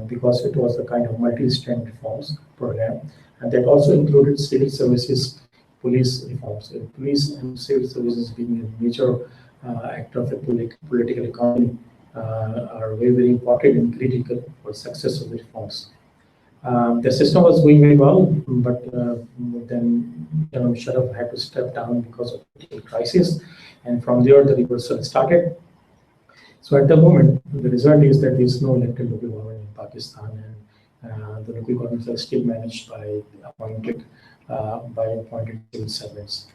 because it was a kind of multi-strand reforms program, and that also included civil services, police reforms. Police and civil services being a major actor of the political economy are very, very important and critical for success of the reforms. The system was going very well, but then Sharaf had to step down because of political crisis, and from there the reversal started. So at the moment, the result is that there is no elected local government in Pakistan, and the local governments are still managed by appointed civil servants.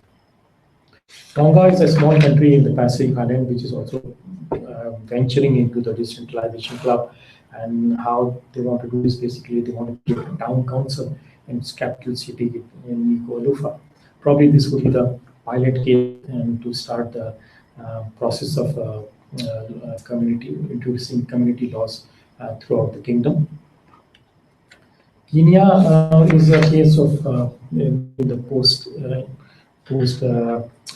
Tonga is a small country in the Pacific Island, which is also venturing into the decentralization club. And how they want to do this, basically, they want to create a town council in its capital city in Nuku'alofa. Probably this would be the pilot case and to start the process of introducing community laws throughout the kingdom. Kenya is a case of in the post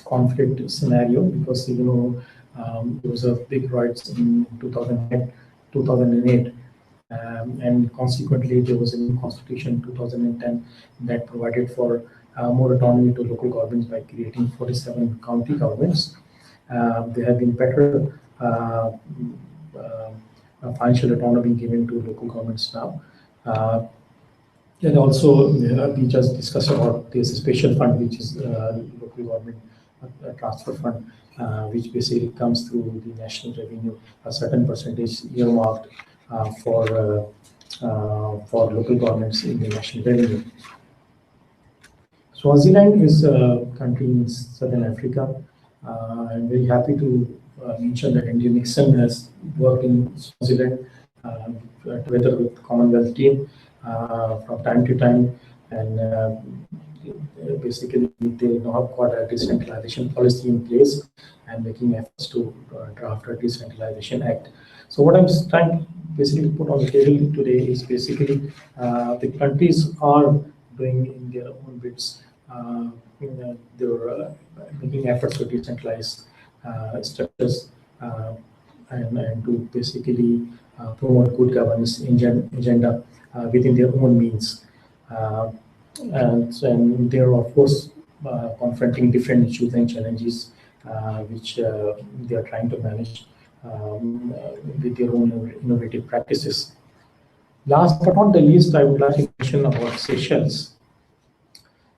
conflict scenario, because there was a big riots in 2008, and consequently there was a new constitution in 2010 that provided for more autonomy to local governments by creating 47 county governments. There have been better financial autonomy given to local governments now. And also, we just discussed about this special fund, which is local government transfer fund, which basically comes through the national revenue, a certain percentage earmarked for local governments in the national revenue. Swaziland is a country in Southern Africa. I'm very happy to mention that India Nixon has worked in Swaziland together with Commonwealth team from time to time, and basically they now have got a decentralization policy in place and making efforts to draft a decentralization act. So what I'm trying to basically put on the table today is basically the countries are doing in their own bits. They're making efforts to decentralize structures and to basically promote good governance agenda within their own means. And they are, of course, confronting different issues and challenges which they are trying to manage with their own innovative practices. Last but not the least, I would like to mention about Seychelles,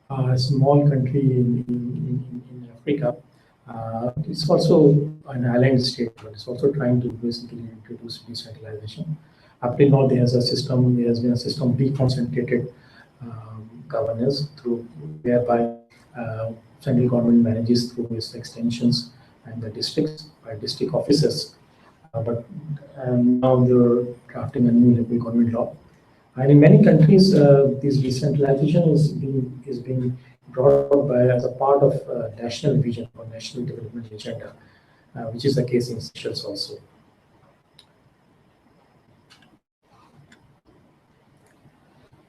a small country in Africa. It's also an island state, but it's also trying to basically introduce decentralization. Up till now, there has been a system of deconcentrated governance through whereby central government manages through its extensions and the districts by district officers. But now they're drafting a new local government law. And in many countries, this decentralization is being brought up as a part of national vision or national development agenda, which is the case in Seychelles also.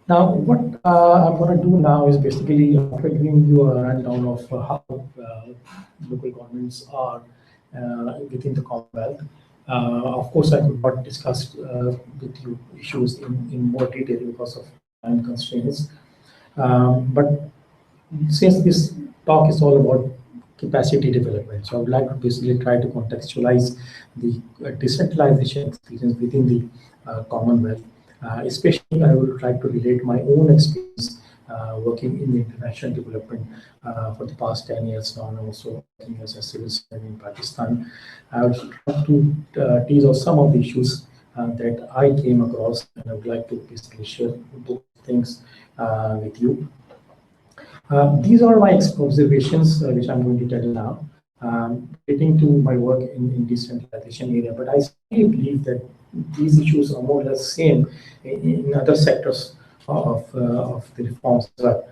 Now, what I'm going to do now is basically, after giving you a rundown of how local governments are within the Commonwealth. Of course, I could not discuss with you issues in more detail because of time constraints. But since this talk is all about capacity development, so I would like to basically try to contextualize the decentralization experience within the Commonwealth. Especially, I would like to relate my own experience working in the international development for the past 10 years now, and also working as a civil servant in Pakistan. I would like to tease out some of the issues that I came across, and I would like to basically share those things with you. These are my observations, which I'm going to tell you now, relating to my work in decentralization area. But I still believe that these issues are more or less same in other sectors of the reforms as well.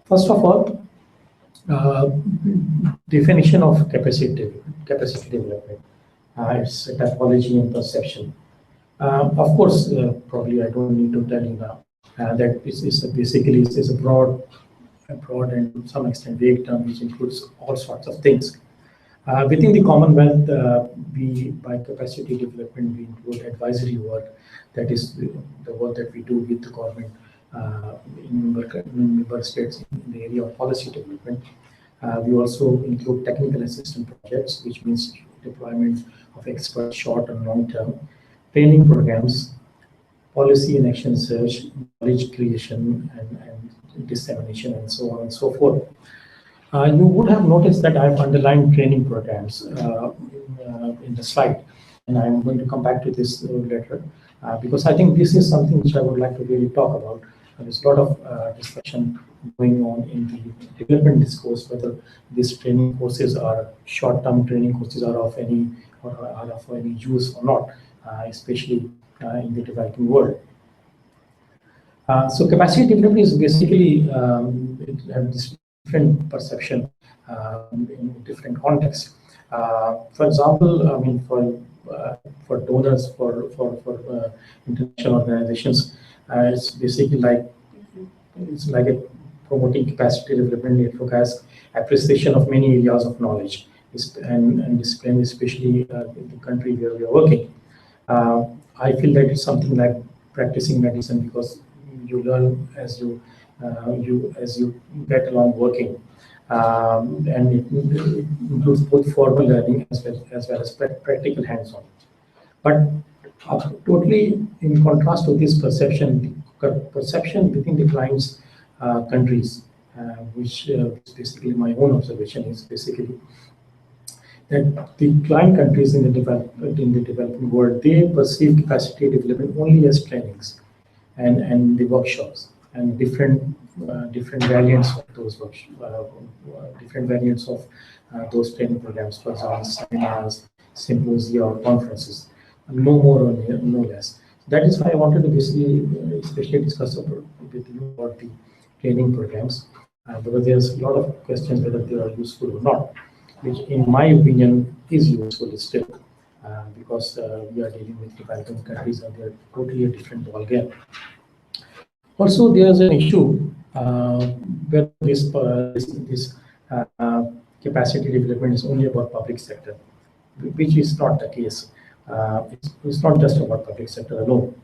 First of all, definition of capacity development. It's a typology and perception. Of course, probably I don't need to tell you now that this is basically a broad and to some extent vague term which includes all sorts of things. Within the Commonwealth, by capacity development, we include advisory work, that is the work that we do with the government in member states in the area of policy development. We also include technical assistance projects, which means deployment of experts short and long term, training programs, policy and action research, knowledge creation and dissemination, and so on and so forth. You would have noticed that I've underlined training programs in the slide, and I'm going to come back to this later because I think this is something which I would like to really talk about. There's a lot of discussion going on in the development discourse whether these training courses are short-term training courses are of any use or not, especially in the developing world. So capacity development is basically it has this different perception in different contexts. For example, I mean, for donors, for international organizations, it's basically like a promoting capacity development network as appreciation of many areas of knowledge and discipline, especially in the country where we are working. I feel that it's something like practicing medicine because you learn as you get along working, and it includes both formal learning as well as practical hands-on. But totally in contrast to this perception, within the client's countries, which is basically my own observation, is basically that the client countries in the developing world, they perceive capacity development only as trainings and the workshops and different variants of those different variants of those training programs, for example, seminars, symposia, or conferences, no more or no less. That is why I wanted to basically, especially discuss with you about the training programs, because there's a lot of questions whether they are useful or not, which in my opinion is useful still, because we are dealing with developing countries and they are totally a different ballgame. Also, there's an issue where this capacity development is only about public sector, which is not the case. It's not just about public sector alone.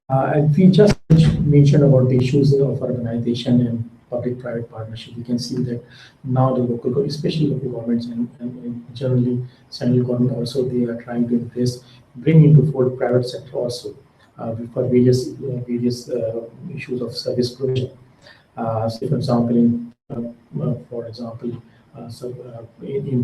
And we just mentioned about the issues of urbanization and public-private partnership. We can see that now the local, especially local governments and generally central government also, they are trying to bring into fold private sector also for various issues of service provision. Say for example, in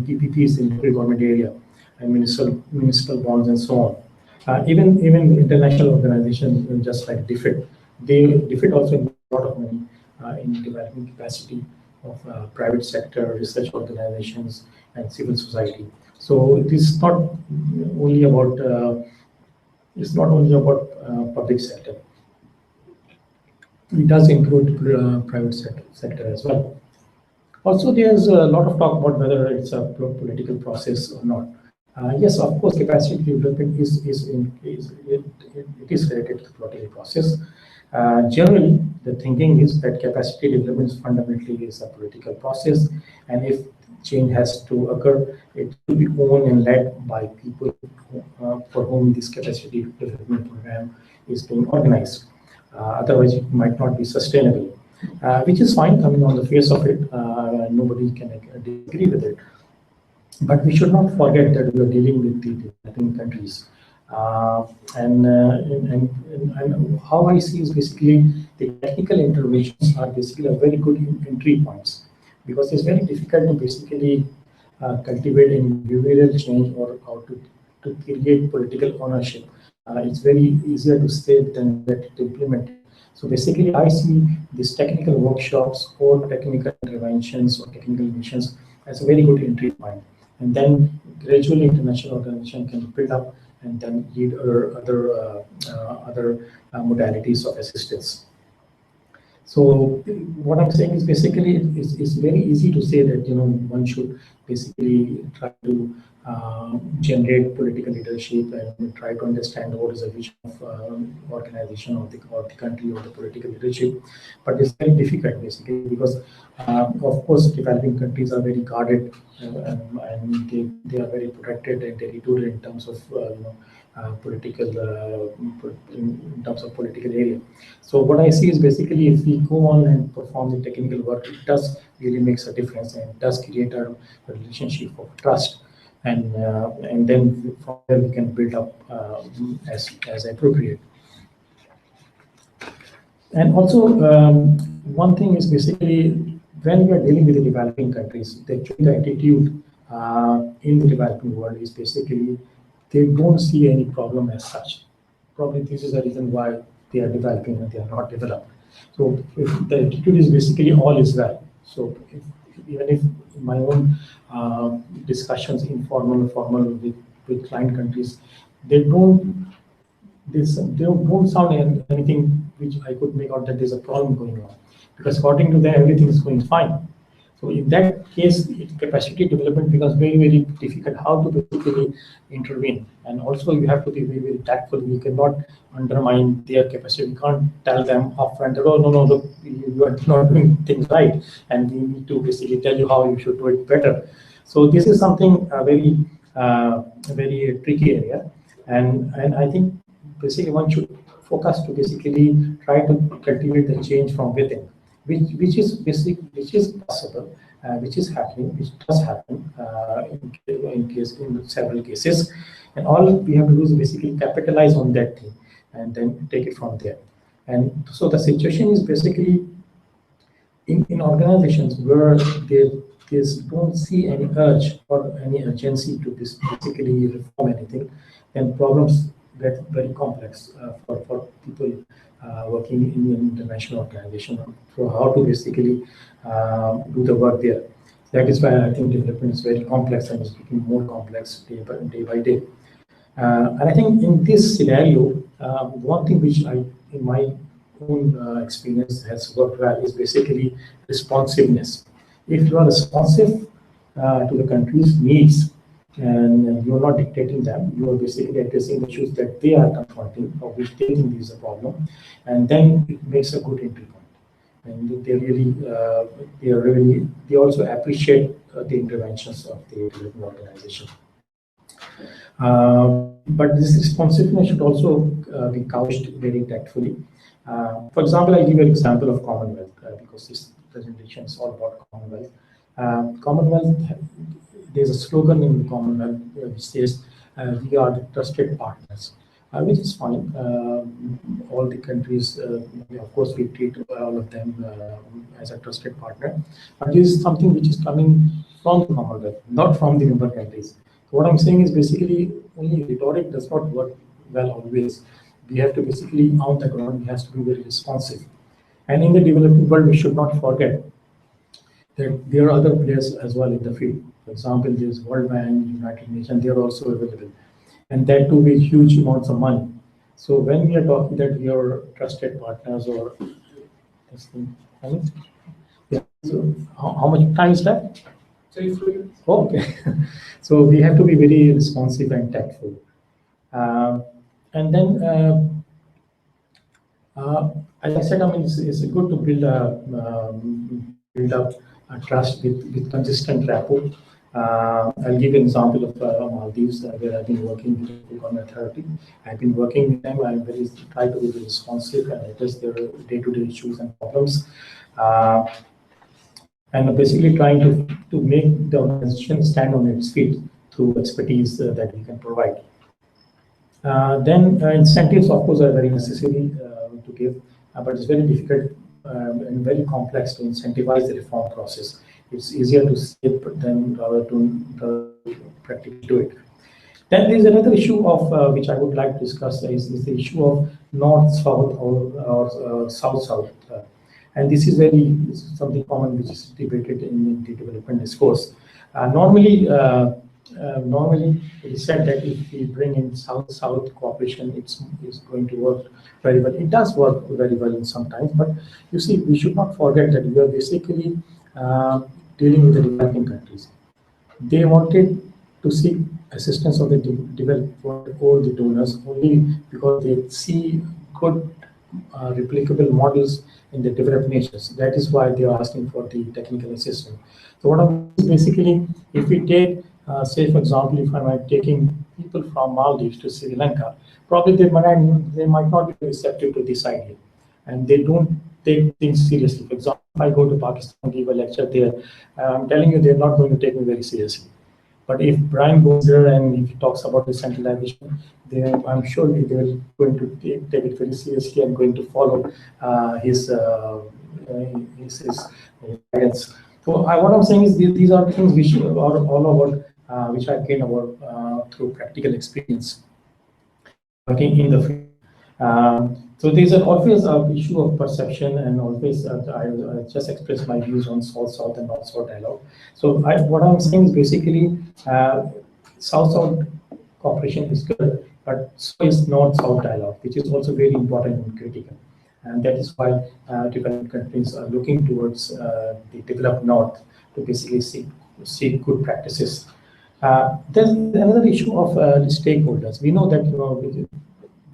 PPPs in local government area and municipal bonds and so on. Even international organizations, just like DFID also invest a lot of money in developing capacity of private sector, research organizations, and civil society. So it is not only about public sector. It does include private sector as well. Also, there's a lot of talk about whether it's a political process or not. Yes, of course, capacity development is related to the political process. Generally, the thinking is that capacity development fundamentally is a political process, and if change has to occur, it should be owned and led by people for whom this capacity development program is being organized. Otherwise, it might not be sustainable, which is fine. I mean, on the face of it, nobody can disagree with it. But we should not forget that we are dealing with the developing countries. And how I see is basically the technical interventions are basically a very good entry points, because it's very difficult to basically cultivate any behavioral change or how to create political ownership. It's very easier to say than to implement it. So basically, I see these technical workshops or technical interventions or technical missions as a very good entry point. And then gradually international organization can build up and then lead other modalities of assistance. So what I'm saying is basically it's very easy to say that one should basically try to generate political leadership and try to understand what is the vision of organization or the country or the political leadership, but it's very difficult basically because of course developing countries are very guarded and they are very protected and territorial in terms of in terms of political area. So what I see is basically if we go on and perform the technical work, it does really makes a difference and it does create a relationship of trust. And then from there we can build up as appropriate. And also one thing is basically when we are dealing with the developing countries, the attitude in the developing world is basically they don't see any problem as such. Probably this is the reason why they are developing and they are not developed. So if the attitude is basically all is well. So even if in my own discussions, informal or formal with client countries, they don't sound anything which I could make out that there's a problem going on, because according to them everything is going fine. So in that case, capacity development becomes very, very difficult how to basically intervene. And also you have to be very, very tactful. You cannot undermine their capacity. You can't tell them upfront that, oh, no, look, you are not doing things right. And we need to basically tell you how you should do it better. So this is something very tricky area. And I think basically one should focus to basically try to cultivate the change from within. Which is possible, which is happening, which does happen in several cases, and all we have to do is basically capitalize on that thing and then take it from there. And so the situation is basically in organizations where don't see any urge or any urgency to basically reform anything, then problems get very complex for people working in an international organization for how to basically do the work there. That is why I think development is very complex and is becoming more complex day by day. And I think in this scenario, one thing which in my own experience has worked well is basically responsiveness. If you are responsive to the country's needs and you are not dictating them, you are basically addressing issues that they are confronting or which they think is a problem, and then it makes a good entry point. And they also appreciate the interventions of the development organization. But this responsiveness should also be couched very tactfully. For example, I'll give you an example of Commonwealth because this presentation is all about Commonwealth. Commonwealth, there's a slogan in the Commonwealth which says, we are the trusted partners, which is fine. All the countries, of course, we treat all of them as a trusted partner. But this is something which is coming from the Commonwealth, not from the member countries. So what I'm saying is basically only rhetoric does not work well always. We have to basically, on the ground, we have to be very responsive. And in the developing world, we should not forget that there are other players as well in the field. For example, there's World Bank, United Nations, they are also available. And that too with huge amounts of money. So when we are talking that we are trusted partners or yeah, so how much time is that? 2 3 minutes. Oh, okay. So we have to be very responsive and tactful. And then, as I said, I mean, it's good to build up a trust with consistent rapport. I'll give an example of Maldives, where I've been working with the Coconut Authority. I've been working with them. I'm try to be responsive and address their day-to-day issues and problems. And basically trying to make the organization stand on its feet through expertise that we can provide. Then incentives, of course, are very necessary to give, but it's very difficult and very complex to incentivize the reform process. It's easier to say it than rather to practically do it. Then there's another issue of which I would like to discuss is the issue of north-south or south-south. And this is something common which is debated in the development discourse. Normally, it is said that if we bring in South-South cooperation, it's going to work very well. It does work very well in sometimes, but you see, we should not forget that we are basically dealing with the developing countries. They wanted to seek assistance of the all the donors only because they see good replicable models in the developed nations. That is why they are asking for the technical assistance. So what I'm basically, if we take, say for example, if I'm taking people from Maldives to Sri Lanka, probably they might not be receptive to this idea, and they don't take things seriously. For example, if I go to Pakistan and give a lecture there, I'm telling you they're not going to take me very seriously. But if Brian goes there and if he talks about decentralization, I'm sure they're going to take it very seriously and going to follow his guidance. So what I'm saying is these are things which are all about, which I gained about through practical experience working in the field. So there's always an issue of perception, and always I just express my views on South-South and North-South dialogue. So what I'm saying is basically South-South cooperation is good, but so is North-South dialogue, which is also very important and critical. And that is why developed countries are looking towards the developed North to basically seek good practices. There's another issue of stakeholders. We know that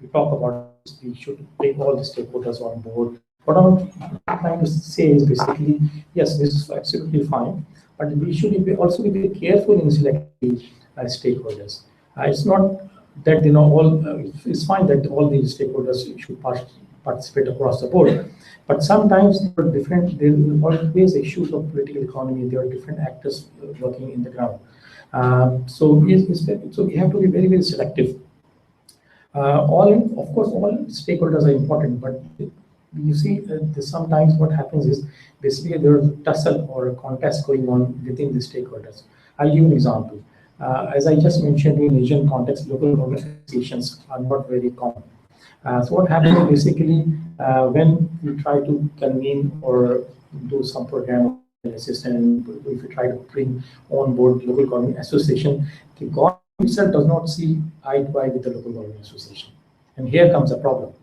we talk about we should take all the stakeholders on board. What I'm trying to say is basically, yes, this is absolutely fine, but we should also be very careful in selecting stakeholders. It's not that it's fine that all the stakeholders should participate across the board, but sometimes there are always issues of political economy. There are different actors working in the ground. So we have to be very, very selective. Of course, all stakeholders are important, but you see, sometimes what happens is basically there is a tussle or a contest going on within the stakeholders. I'll give an example. As I just mentioned, in Asian context, local government associations are not very common. So what happens is basically when we try to convene or do some program analysis, and if we try to bring on board local government association, the government itself does not see eye to eye with the local government association. And here comes a problem.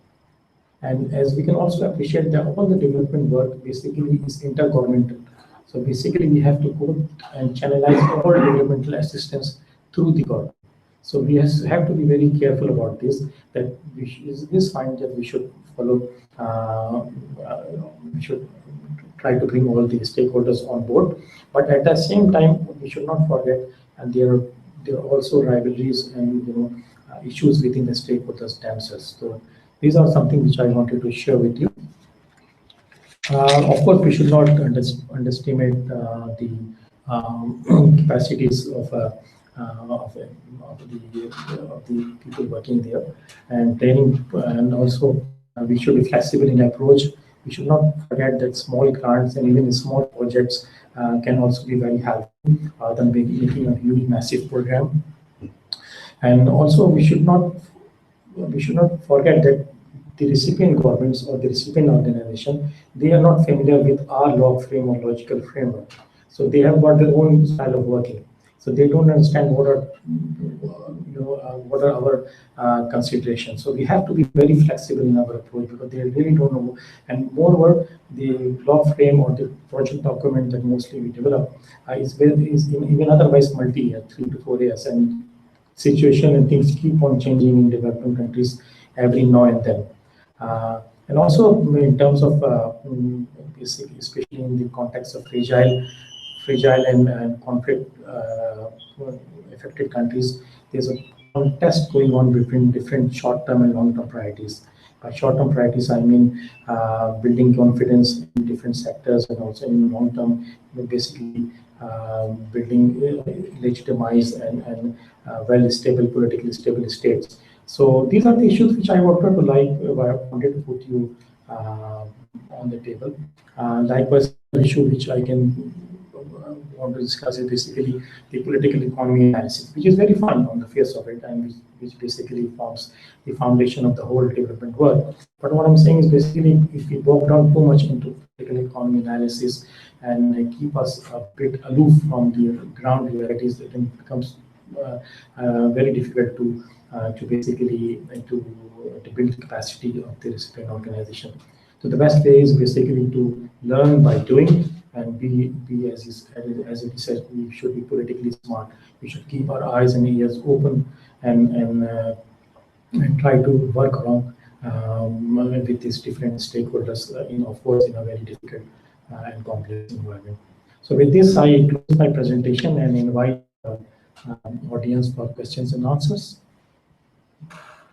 And as we can also appreciate that all the development work basically is intergovernmental. So basically we have to go and channelize all developmental assistance through the government. So we have to be very careful about this, that this fine that we should follow, we should try to bring all the stakeholders on board. But at the same time, we should not forget, and there are also rivalries and issues within the stakeholders themselves. So these are something which I wanted to share with you. Of course, we should not underestimate the capacities of the people working there, and training, and also we should be flexible in approach. We should not forget that small grants and even small projects can also be very helpful than making a huge, massive program. And also, we should not forget that the recipient governments or the recipient organization, they are not familiar with our law frame or logical framework. So they have got their own style of working. So they don't understand what are our considerations. So we have to be very flexible in our approach, because they really don't know. And moreover, the law frame or the project document that mostly we develop is even otherwise multi-year, 3 to 4 years, and situation and things keep on changing in developing countries every now and then. And also in terms of especially in the context of fragile and conflict affected countries, there's a contest going on between different short-term and long-term priorities. By short-term priorities, I mean building confidence in different sectors, and also in long-term, basically building legitimized and well-stable, politically stable states. So these are the issues which I wanted to put you on the table. Likewise, the issue which I can want to discuss is basically the political economy analysis, which is very fun on the face of it, and which basically forms the foundation of the whole development work. But what I'm saying is basically, if we walk down too much into political economy analysis and keep us a bit aloof from the ground realities, then it becomes very difficult to basically to build capacity of the recipient organization. So the best way is basically to learn by doing, and be as it said, we should be politically smart. We should keep our eyes and ears open and try to work along with these different stakeholders, of course, in a very difficult and complex environment. So with this, I close my presentation and invite audience for questions and answers.